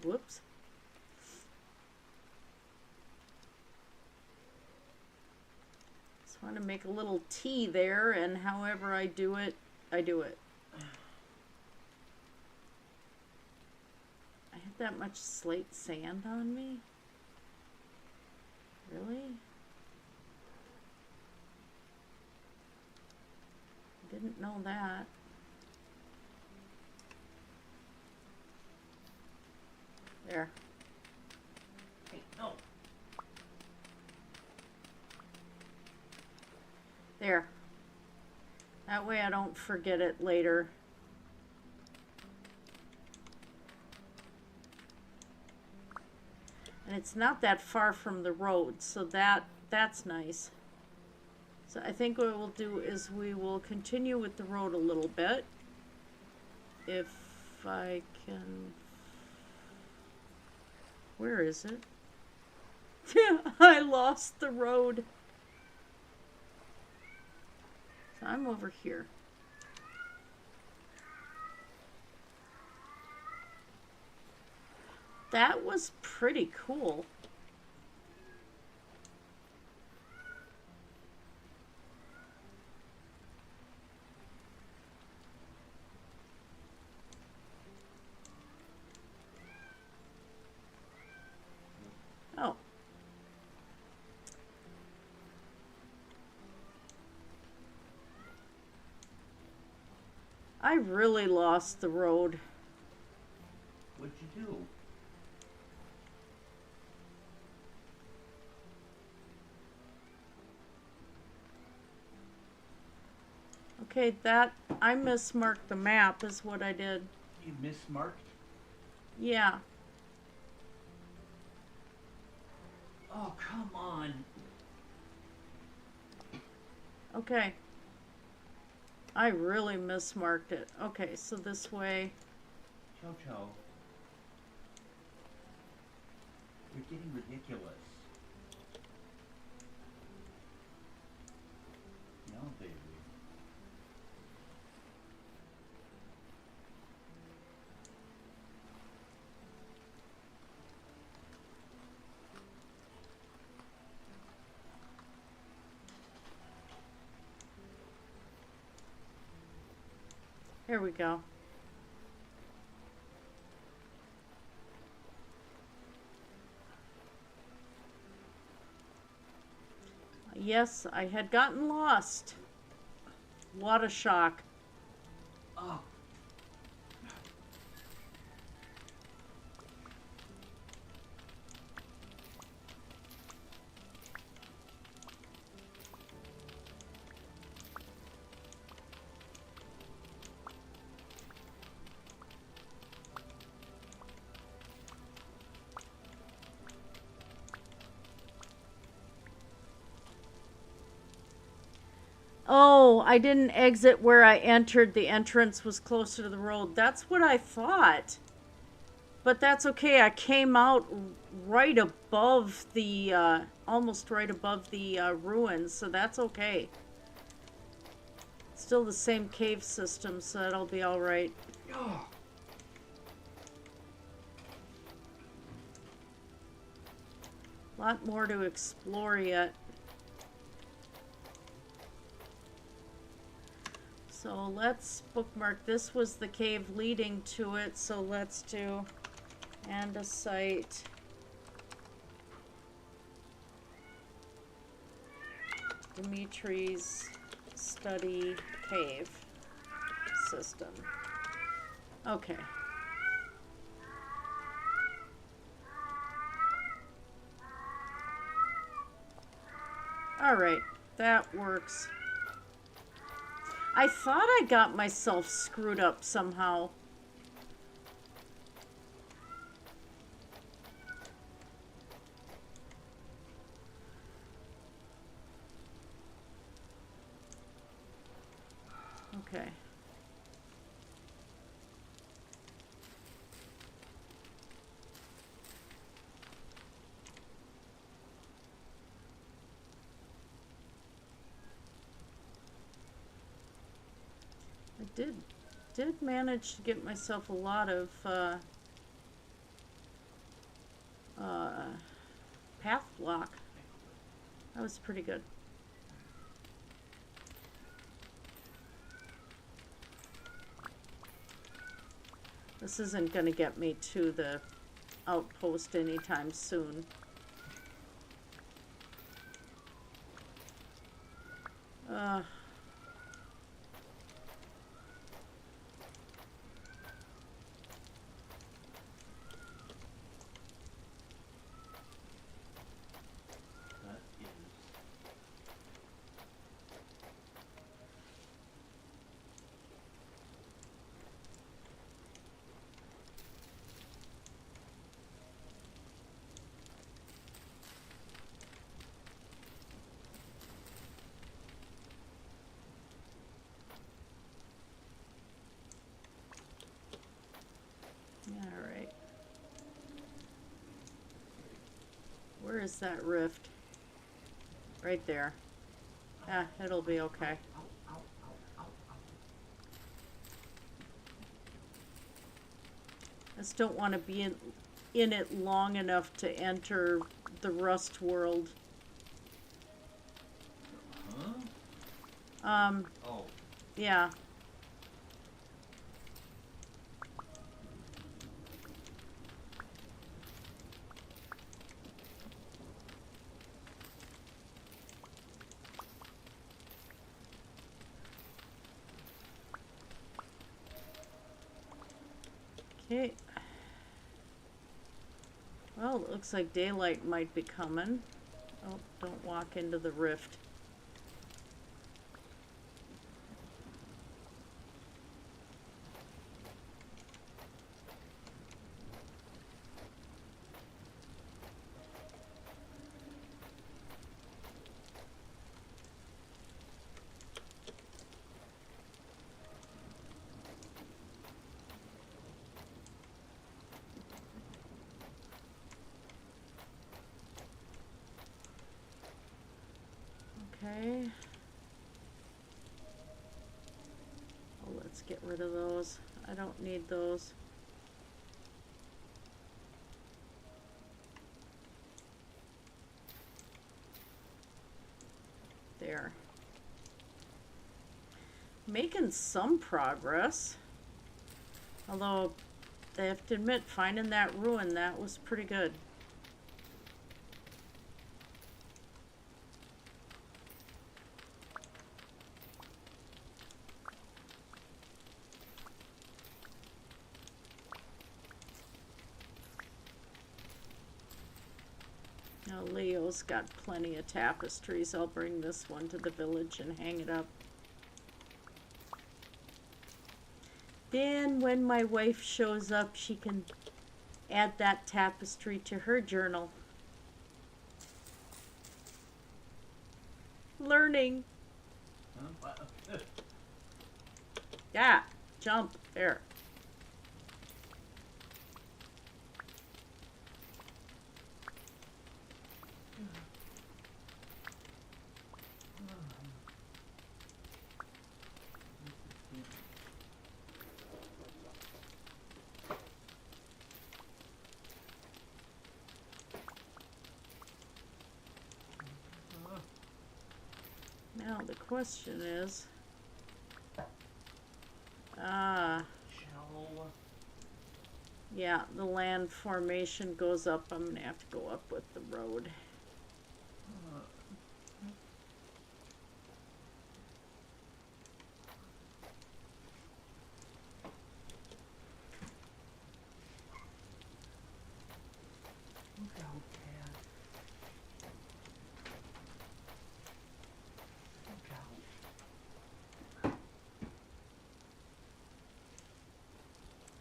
whoops. Just want to make a little T there, and however I do it, I do it. I had that much slate sand on me? Really? Didn't know that. There. No. There. That way I don't forget it later. And it's not that far from the road, so that's nice. So I think what we'll do is we will continue with the road a little bit. If I can... Where is it? I lost the road. So I'm over here. That was pretty cool. Oh. I really lost the road. What'd you do? Okay, that I mismarked the map is what I did. You mismarked? Yeah. Oh, come on. Okay. I really mismarked it. Okay, so this way. Chow. You're getting ridiculous. No, baby. Here we go. Yes, I had gotten lost. What a shock. Oh. Oh, I didn't exit where I entered. The entrance was closer to the road. That's what I thought. But that's okay. I came out right above the, almost right above the ruins, so that's okay. Still the same cave system, so that'll be alright. Oh. Lot more to explore yet. So let's bookmark. This was the cave leading to it, so let's do andesite. Dimitri's study cave system. Okay. All right, that works. I thought I got myself screwed up somehow. Okay. I did manage to get myself a lot of path block. That was pretty good. This isn't going to get me to the outpost anytime soon. Where is that rift? Right there. Ah, it'll be okay. I just don't want to be in it long enough to enter the rust world. Huh? Oh. Yeah. Okay. Well, it looks like daylight might be coming. Oh, don't walk into the rift. Okay. Oh, let's get rid of those. I don't need those. There. Making some progress. Although, I have to admit, finding that ruin, that was pretty good. Now Leo's got plenty of tapestries. I'll bring this one to the village and hang it up. Then when my wife shows up, she can add that tapestry to her journal. Learning. Huh? Yeah, jump. There. Now the question is, yeah, the land formation goes up. I'm gonna have to go up with the road.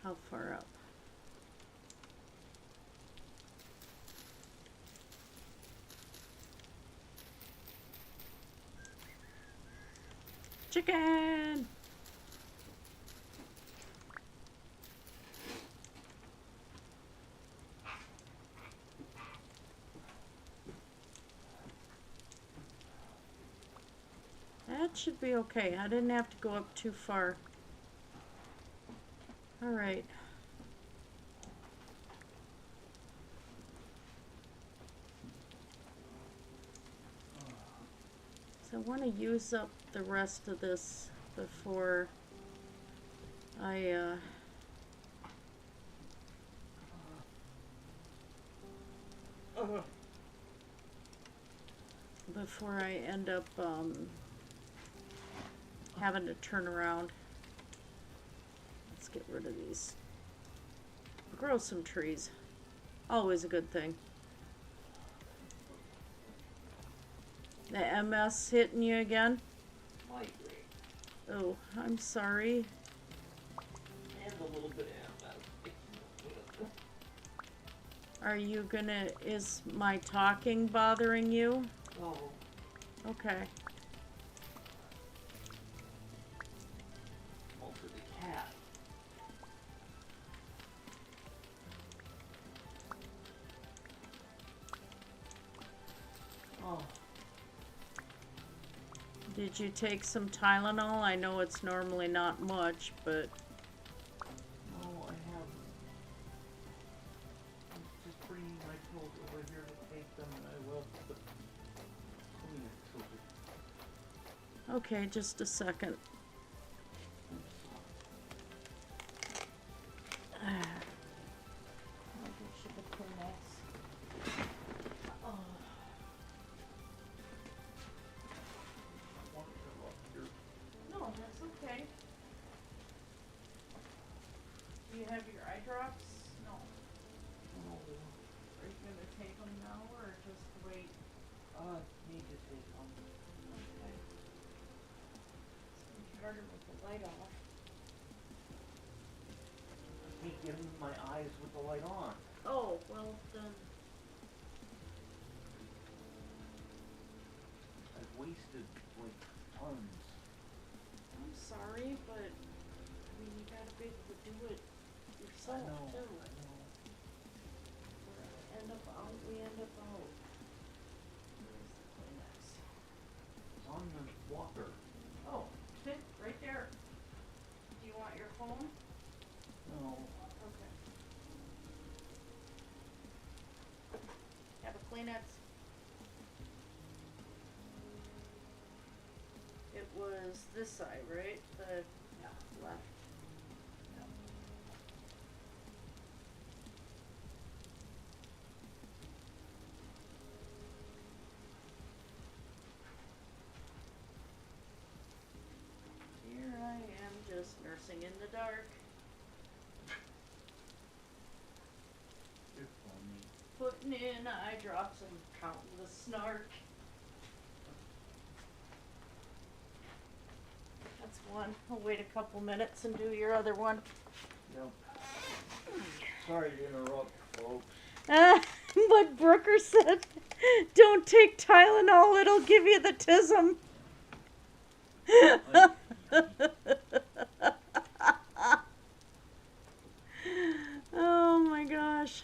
How far up? Chicken! That should be okay. I didn't have to go up too far. All right. So I want to use up the rest of this before I end up having to turn around. Let's get rid of these. Grow some trees. Always a good thing. The MS hitting you again? Migraine. Oh, I'm sorry. And a little bit of MS. Are you gonna, is my talking bothering you? Oh. Okay. Also the cat. Oh, Did you take some Tylenol? I know it's normally not much, but no, I haven't. I'm just bringing my pills over here to take them, and I will put Kleenex over. okay, just a second. I'll get you the Kleenex. Oh. No, that's okay. Do you have your eye drops? No. No, Are you gonna take them now or just wait? need to take them. Okay. It's gonna be harder with the light off. I can't get in my eyes with the light on. Oh, well then. I've wasted, like, tons. I'm sorry, but I mean you gotta be able to do it yourself I know, too. I know. We end up out. Where's the Kleenex? It's on the walker. Oh, right there. Do you want your phone? No. Okay. Have a Kleenex. It was this side, right? The left. Here I am just nursing in the dark. You're funny. Putting in eye drops and counting the snark. That's one. I'll wait a couple minutes and do your other one. Yep. Sorry to interrupt, folks. But Brooker said, don't take Tylenol, it'll give you the tism. Oh my gosh.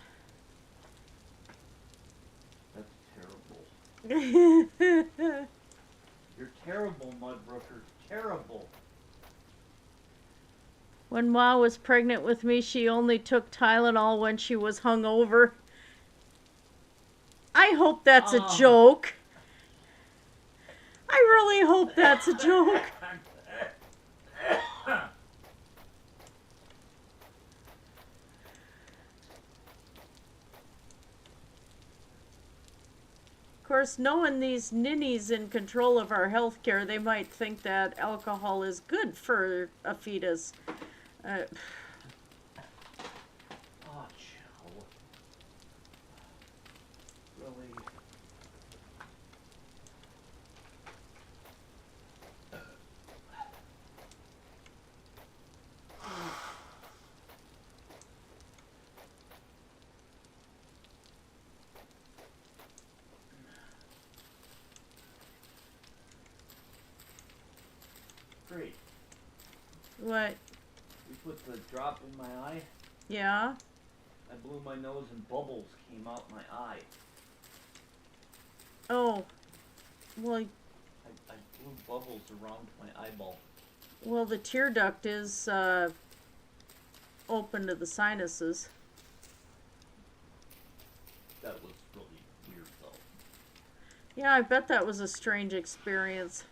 That's terrible. Well, You're terrible, Mudbrooker. Terrible. when Ma was pregnant with me, she only took Tylenol when she was hungover. I hope that's a joke. I really hope that's a joke. Of course, knowing these ninnies in control of our healthcare, they might think that alcohol is good for a fetus. Oh, chill. Really? Great. What? You put the drop in my eye. Yeah? I blew my nose and bubbles came out my eye. Oh. Well, I blew bubbles around my eyeball. well, the tear duct is open to the sinuses. That was really weird, though. Yeah, I bet that was a strange experience.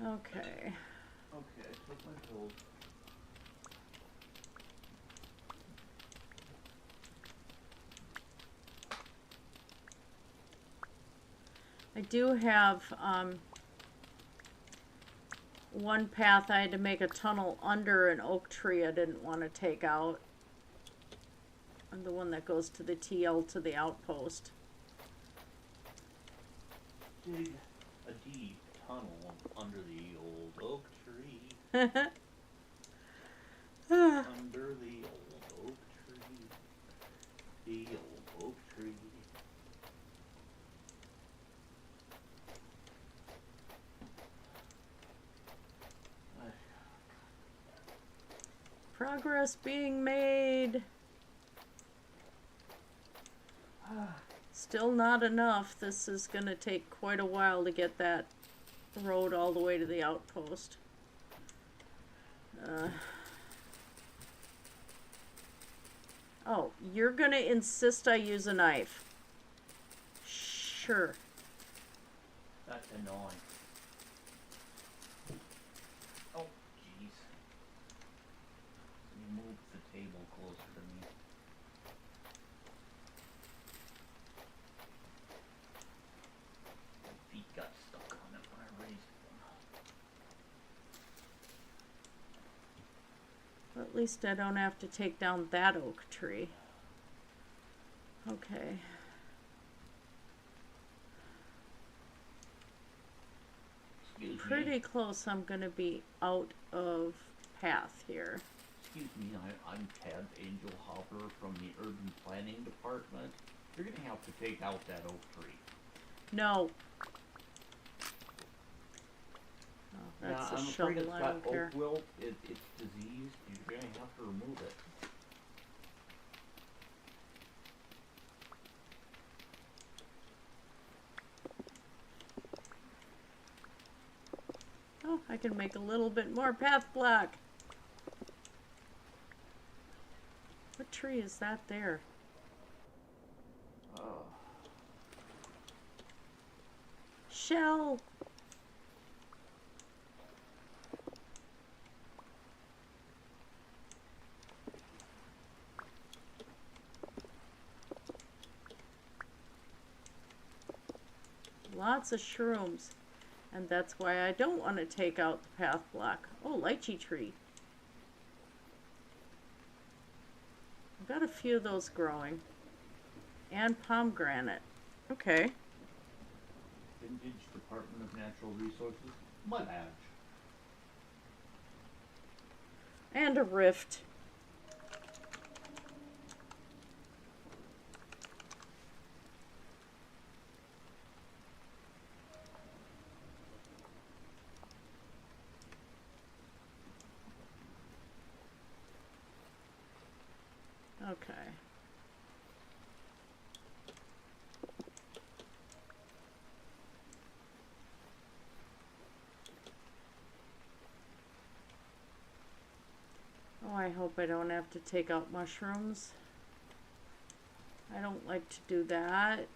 Okay. Okay, I took my pills. I do have one path I had to make a tunnel under an oak tree I didn't want to take out. And the one that goes to the TL to the outpost. Dig a deep tunnel under the old oak tree. Under the old oak tree. The old oak tree. Progress being made. Still not enough. This is gonna take quite a while to get that road all the way to the outpost. Oh, you're gonna insist I use a knife. Sure. That's annoying. Oh, jeez. You moved the table closer to me. My feet got stuck on it when I raised them. At least I don't have to take down that oak tree. Okay. Excuse Pretty me. close. I'm gonna be out of path here. Excuse me, I'm Ted Angel Hopper from the Urban Planning Department. You're gonna have to take out that oak tree. No. Oh, that's yeah, a I'm shovel. afraid it's I got don't care. oak wilt. It's diseased. You're gonna have to remove it. Oh, I can make a little bit more path block. What tree is that there? Oh. Shell. Lots of shrooms. And that's why I don't want to take out the path block. Oh, lychee tree. I've got a few of those growing. And pomegranate. Okay. Vintage Department of Natural Resources. My badge. And a rift. Okay. Oh, I hope I don't have to take out mushrooms. I don't like to do that.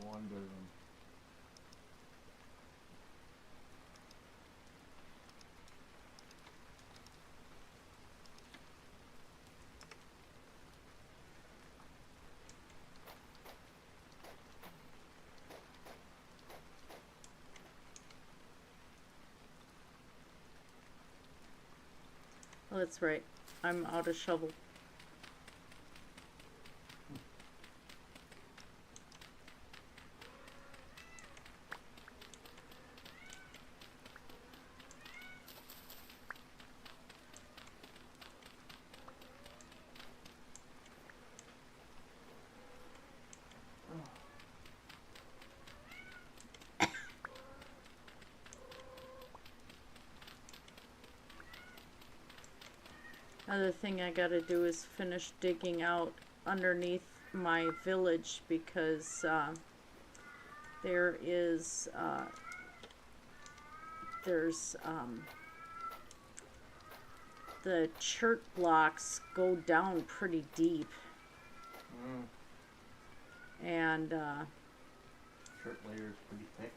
Go under them. Oh, that's right. I'm out of shovel. Other thing I gotta do is finish digging out underneath my village because there's the chert blocks go down pretty deep, and Shirt layer is pretty thick.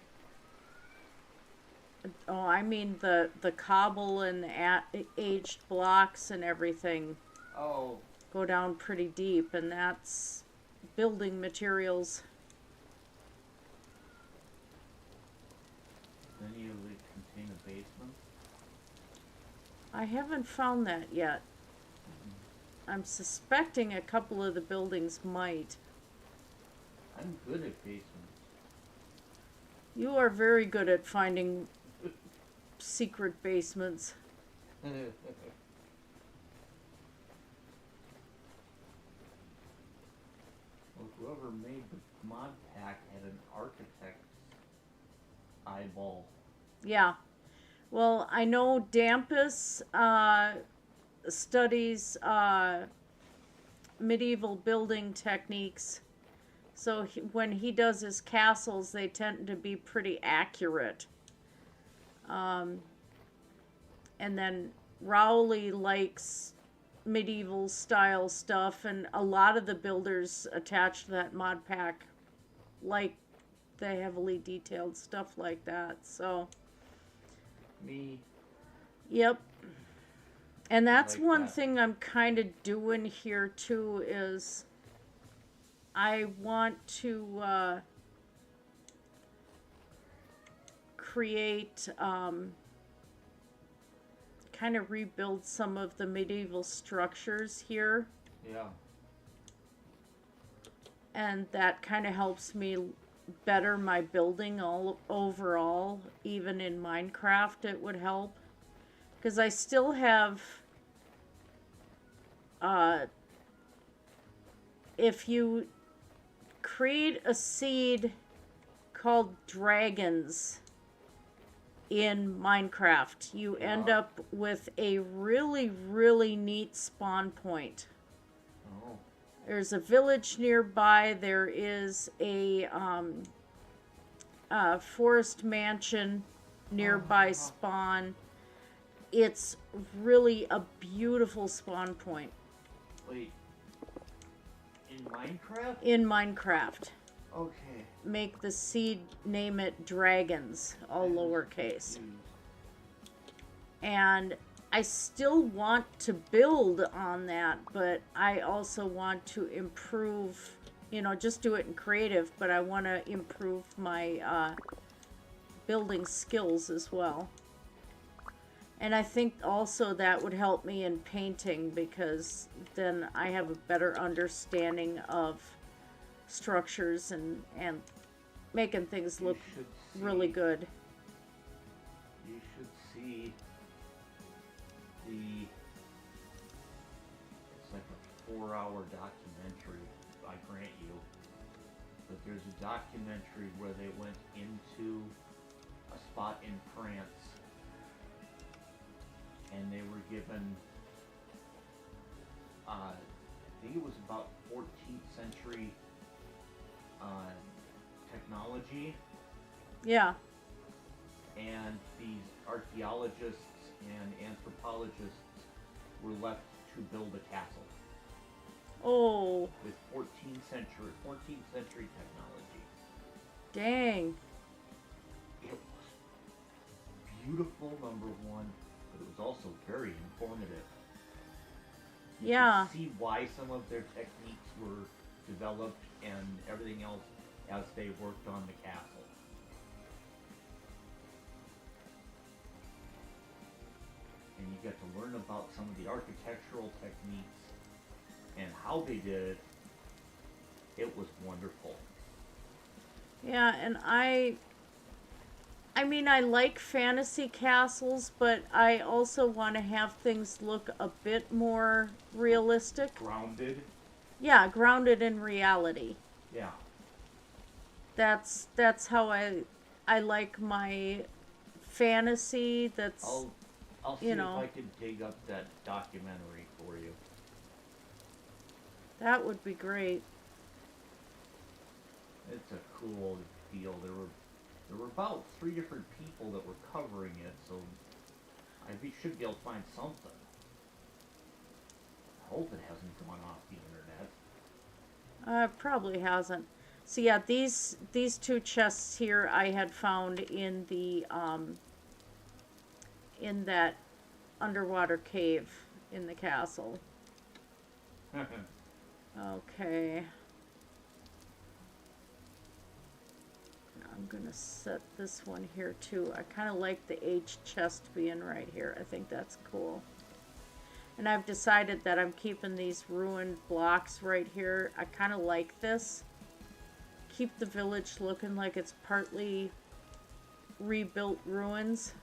oh, I mean the cobble and the aged blocks and everything Oh. go down pretty deep, and that's building materials. Any of it contain a basement? I haven't found that yet. I'm suspecting a couple of the buildings might. I'm good at basements. You are very good at finding secret basements. Well, whoever made the mod pack had an architect's eyeball. Yeah. Well, I know Dampus studies medieval building techniques. So when he does his castles, they tend to be pretty accurate. And then Rowley likes medieval style stuff, and a lot of the builders attached to that mod pack like the heavily detailed stuff like that. So, Me. yep. And that's Like one that. thing I'm kind of doing here too is I want to create kind of rebuild some of the medieval structures here, Yeah. and that kind of helps me better my building all overall. Even in Minecraft it would help, because I still have if you create a seed called dragons in Minecraft, you end up with a really, really neat spawn point. Oh. There's a village nearby. There is a forest mansion nearby spawn. It's really a beautiful spawn point. Wait. In Minecraft? In Minecraft. Okay. Make the seed, name it dragons, all lowercase. And I still want to build on that, but I also want to improve, just do it in creative, but I want to improve my building skills as well. And I think also that would help me in painting, because then I have a better understanding of structures and making things look really good. You should see it's like a 4-hour documentary, I grant you, but there's a documentary where they went into a spot in France and they were given, I think it was about 14th century technology. Yeah. And these archaeologists and anthropologists were left to build a castle. Oh. With 14th century technology. Dang. It was beautiful, number one, but it was also very informative. You could see why some of their techniques were developed and everything else as they worked on the castle. And you get to learn about some of the architectural techniques and how they did it. It was wonderful. Yeah, and I mean, I like fantasy castles, but I also want to have things look a bit more realistic. Grounded. Yeah, grounded in reality. Yeah. That's how I like my fantasy. That's I'll see if I can dig up that documentary for you. That would be great. It's a cool deal. There were about 3 different people that were covering it, so I should be able to find something. I hope it hasn't gone off the internet. Probably hasn't. So yeah, these 2 chests here I had found in the in that underwater cave in the castle. Okay. I'm gonna set this one here too. I kind of like the H chest being right here. I think that's cool. And I've decided that I'm keeping these ruined blocks right here. I kind of like this. Keep the village looking like it's partly rebuilt ruins.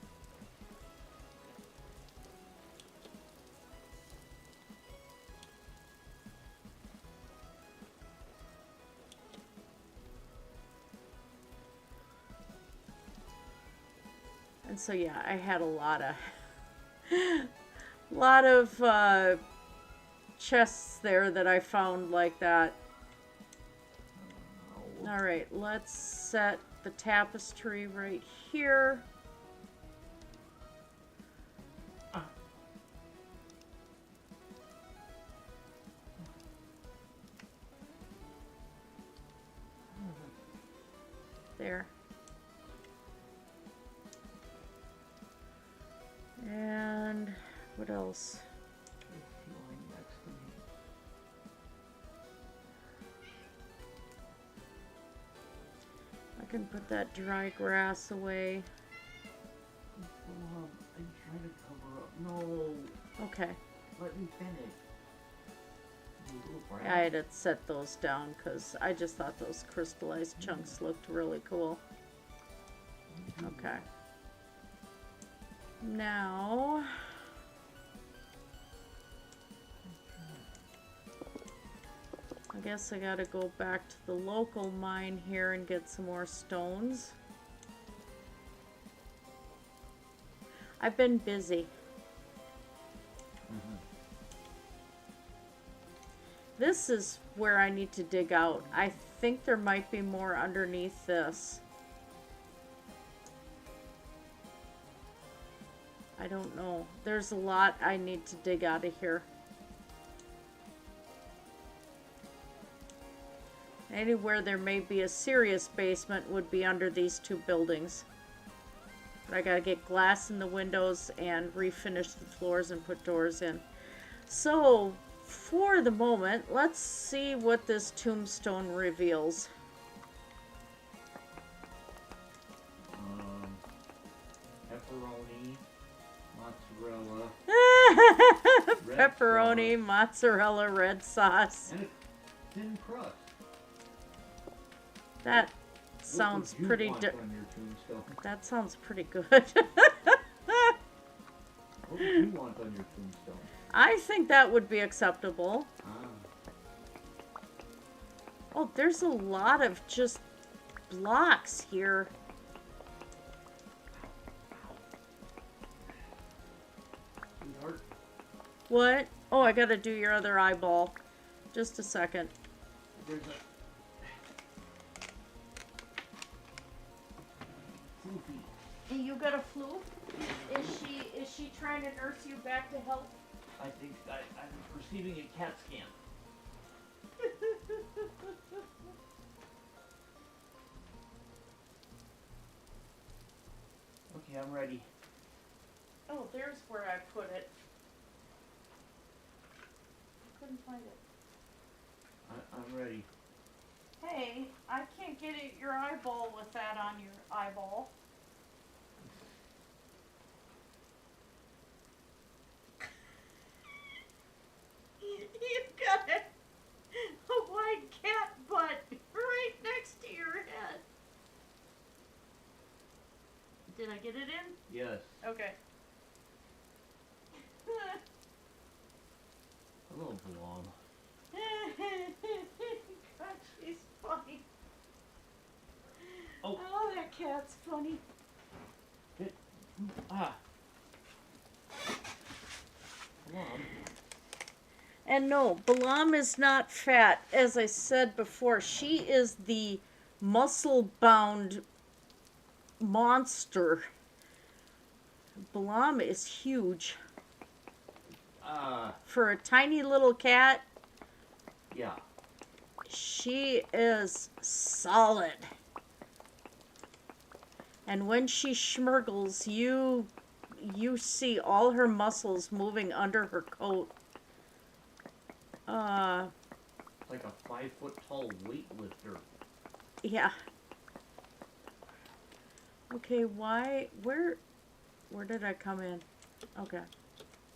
And so yeah, I had a lot of chests there that I found like that. No. All right, let's set the tapestry right here. There. And what else? Next to me. I can put that dry grass away. I'm trying to cover up. No, Okay. let me finish. You little brat. I had to set those down because I just thought those crystallized chunks looked really cool. Okay. Now, I guess I gotta go back to the local mine here and get some more stones. I've been busy. This is where I need to dig out. I think there might be more underneath this. I don't know. There's a lot I need to dig out of here. Anywhere there may be a serious basement would be under these two buildings. But I gotta get glass in the windows and refinish the floors and put doors in. So, for the moment, let's see what this tombstone reveals. Pepperoni, mozzarella, Pepperoni, mozzarella, red sauce. and a thin crust. That sounds What would you pretty want di- on your tombstone? That sounds pretty good. What would you want on your tombstone? I think that would be acceptable. Ah. Oh, there's a lot of just blocks here. Sweetheart. What? Oh, I gotta do your other eyeball. Just a second. There's a floofy. Hey, you got a flu? Is she trying to nurse you back to health? I think I'm receiving a CAT scan. Okay, I'm ready. Oh, there's where I put it. Couldn't find it. I'm ready. Hey, I can't get at your eyeball with that on your eyeball. You've got a white cat butt right next to your head. Did I get it in? Yes. Okay. Hello, Blom. God, she's funny. Oh. Oh, that cat's funny. Ah. Blom. And no, Balam is not fat. As I said before, she is the muscle-bound monster. Balam is huge. For a tiny little cat, Yeah. she is solid. And when she schmirgles, you see all her muscles moving under her coat. Like a 5-foot tall weightlifter. Yeah. Okay, where did I come in? Okay.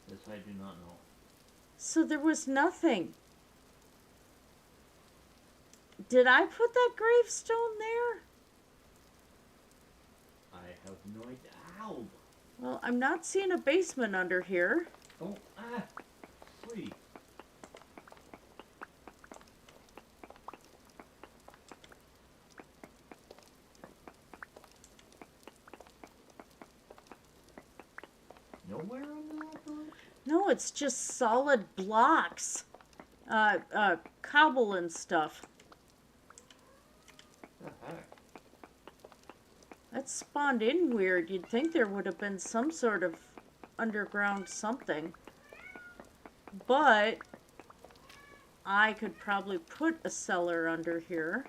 This I do not know. So there was nothing. Did I put that gravestone there? I have no idea. Ow! Well, I'm not seeing a basement under here. Oh, sweetie. Nowhere on the outpost? No, it's just solid blocks. cobble and stuff. The heck? That spawned in weird. You'd think there would have been some sort of underground something. But I could probably put a cellar under here.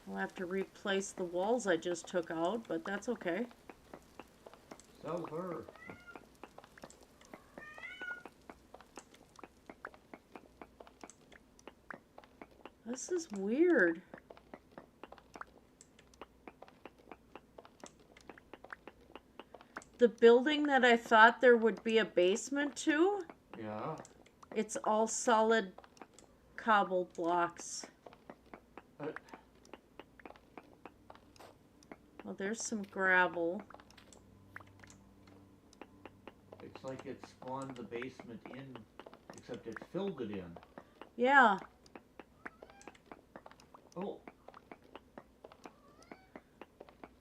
I'll have to replace the walls I just took out, but that's okay. Sell her. This is weird. The building that I thought there would be a basement to, Yeah. it's all solid cobble blocks. Well, there's some gravel. It's like it spawned the basement in, except it filled it in. Yeah. Oh.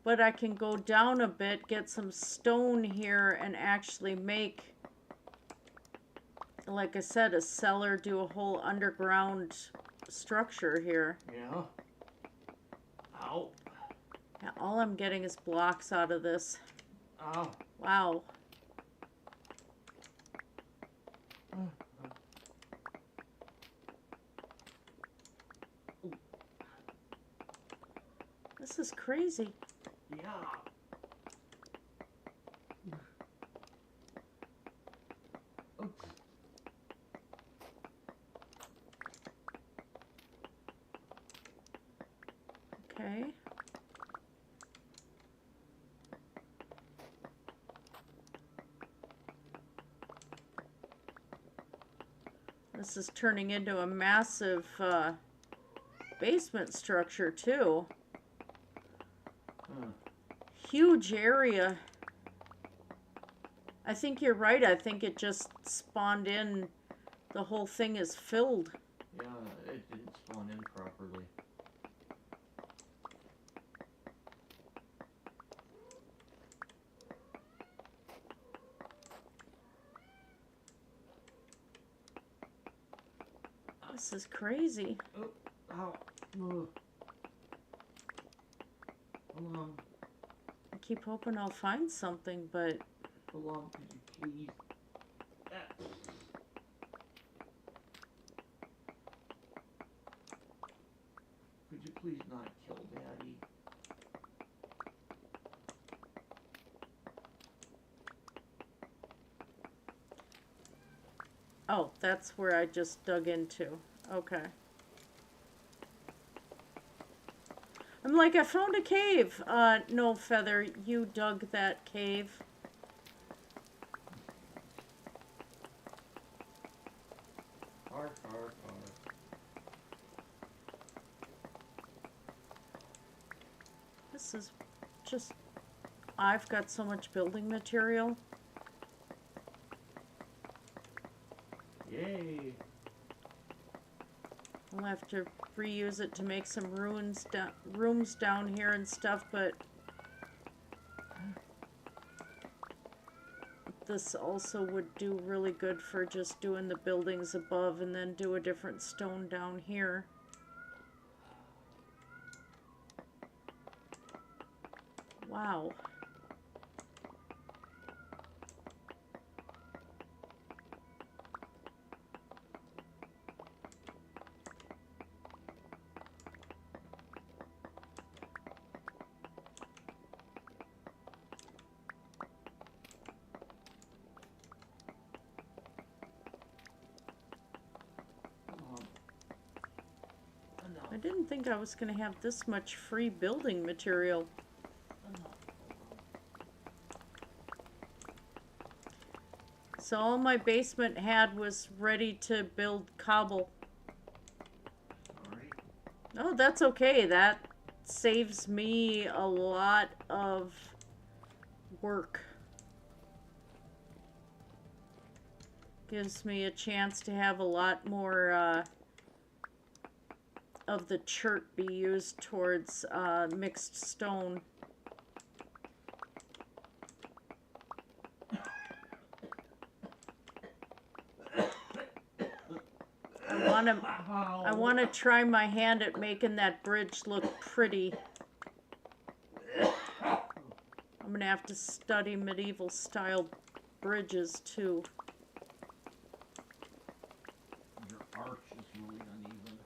But I can go down a bit, get some stone here, and actually make, like I said, a cellar, do a whole underground structure here. Yeah. Ow. Yeah, all I'm getting is blocks out of this. Ow. Wow. This is crazy. Yeah. Oops. Okay. This is turning into a massive basement structure too. Huge area. I think you're right. I think it just spawned in. The whole thing is filled. Yeah, it didn't spawn in properly. This is crazy. Oh, ow. Ugh. Hold on. I keep hoping I'll find something, but Hold on, could you please? Ah. Could you please not kill Daddy? oh, that's where I just dug into. Okay. I'm like, I found a cave. No, Feather, you dug that cave. Arr, arr, arr. This is just, I've got so much building material. Yay! I'll have to reuse it to make some rooms down here and stuff, but this also would do really good for just doing the buildings above and then do a different stone down here. Wow. I didn't think I was going to have this much free building material. So all my basement had was ready to build cobble. Sorry. Oh, that's okay. That saves me a lot of work. Gives me a chance to have a lot more of the chert be used towards mixed stone. wanna try my hand at making that bridge look pretty. I'm gonna have to study medieval style bridges too. Your arch is really uneven.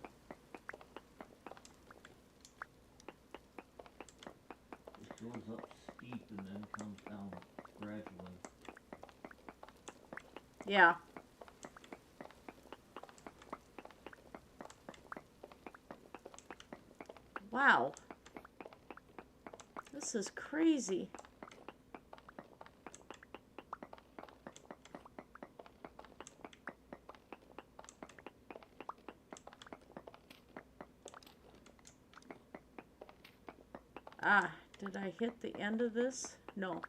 It goes up steep and then comes down gradually. Yeah. Wow. This is crazy. Ah, did I hit the end of this? No.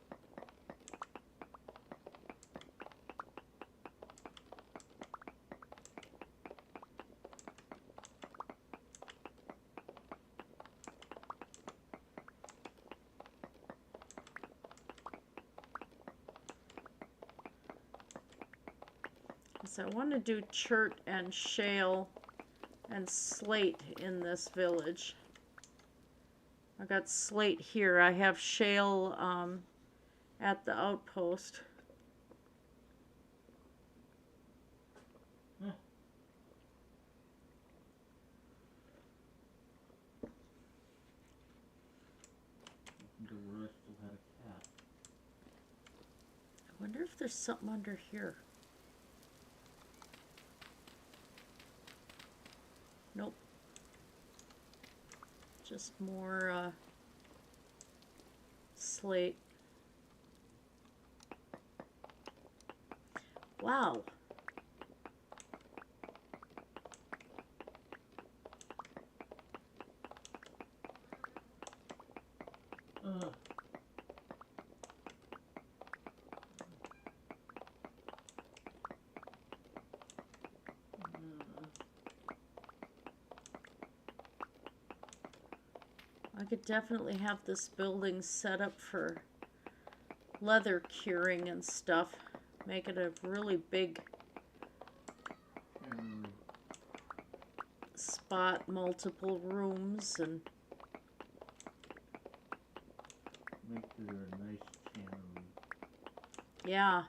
So I want to do chert and shale and slate in this village. I got slate here. I have shale at the outpost. Huh. Wonder where I still had a cat. I wonder if there's something under here. Nope. Just more slate. Wow. I could definitely have this building set up for leather curing and stuff. Make it a really big spot, multiple rooms, and Make it a nice tannery. yeah.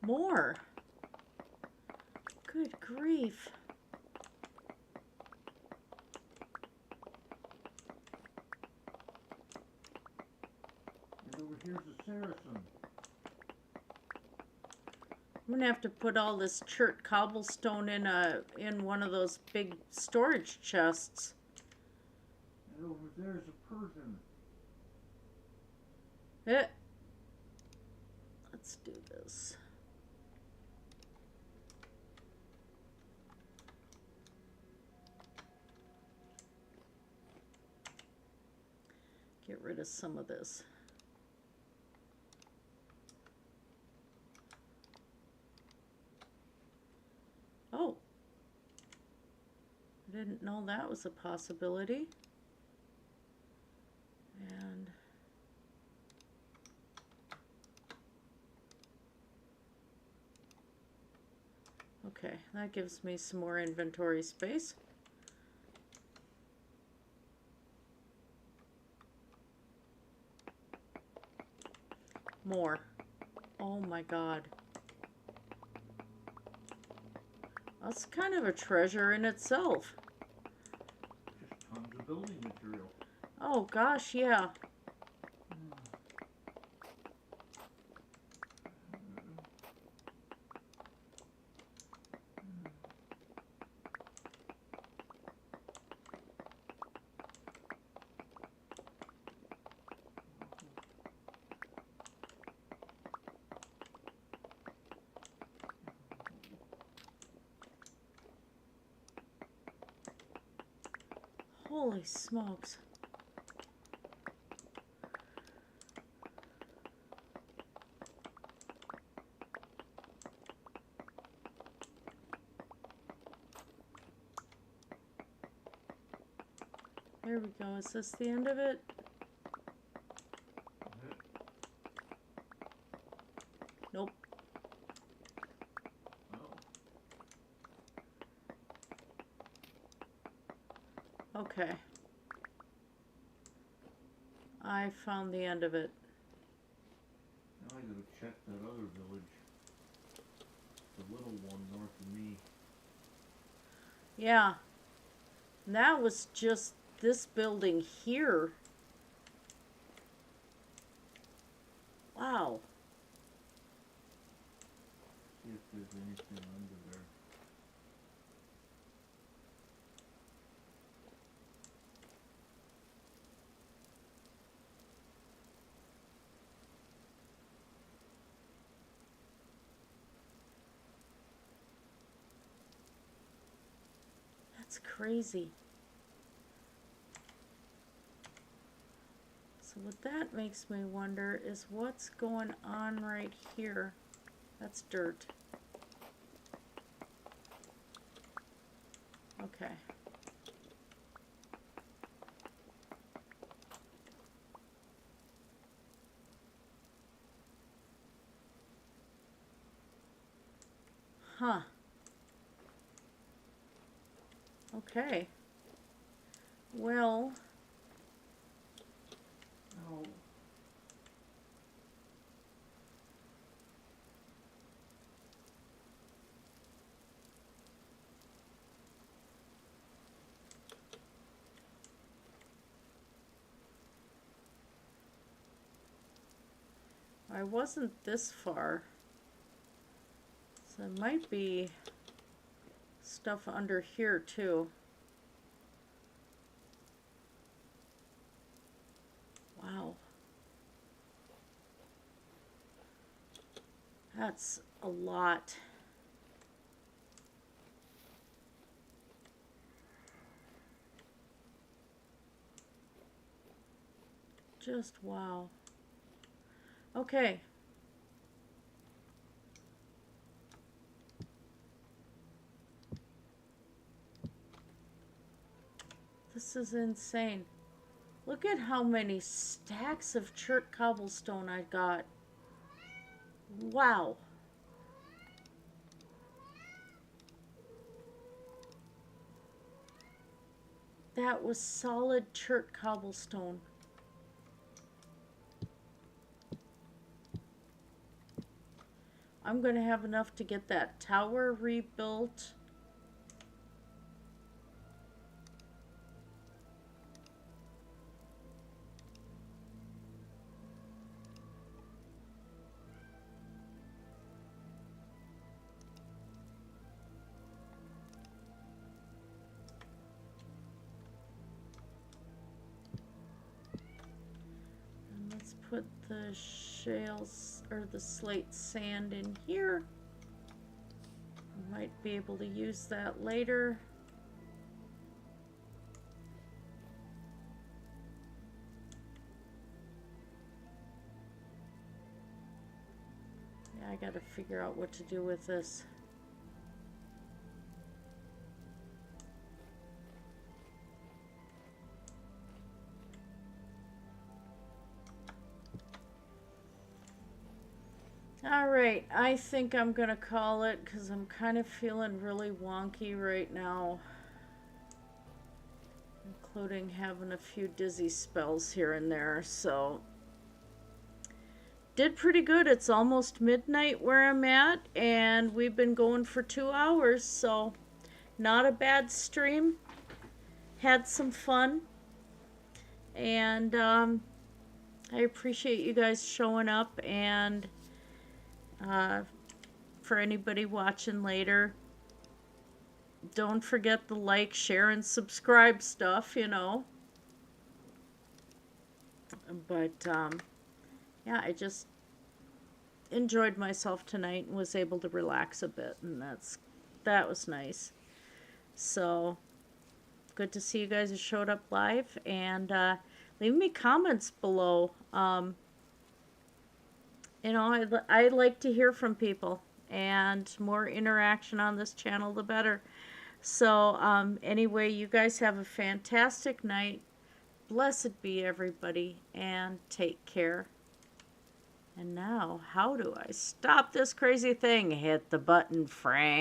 More. Good grief. And over here's a Saracen. I'm gonna have to put all this chert cobblestone in one of those big storage chests. And over there's a Persian. Let's do this. Get rid of some of this. Oh, I didn't know that was a possibility. And okay, that gives me some more inventory space. More. Oh my God. That's kind of a treasure in itself. Just tons of building material. Oh gosh, yeah. Holy smokes. There we go. Is this the end of it? Nope. Oh. Okay. I found the end of it. Now I gotta check that other village. The little one north of me. Yeah. And that was just this building here. Wow. See if there's anything under there. That's crazy. So what that makes me wonder is what's going on right here. That's dirt. Okay. Huh. Okay. Well. Oh. I wasn't this far. So there might be stuff under here too. Wow. That's a lot. Just wow. Okay. This is insane. Look at how many stacks of chert cobblestone I got. Wow. That was solid chert cobblestone. I'm going to have enough to get that tower rebuilt. And let's put the shales or the slate sand in here. Might be able to use that later. Yeah, I gotta figure out what to do with this. Alright, I think I'm gonna call it because I'm kind of feeling really wonky right now. Including having a few dizzy spells here and there, so. Did pretty good. It's almost midnight where I'm at, and we've been going for 2 hours, so not a bad stream. Had some fun, and I appreciate you guys showing up, and for anybody watching later, don't forget the like, share, and subscribe stuff, you know. But yeah, I just enjoyed myself tonight and was able to relax a bit, and that was nice. So good to see you guys who showed up live, and leave me comments below. You know, I like to hear from people, and more interaction on this channel, the better. So anyway, you guys have a fantastic night, blessed be everybody, and take care. And now, how do I stop this crazy thing? Hit the button, Frank.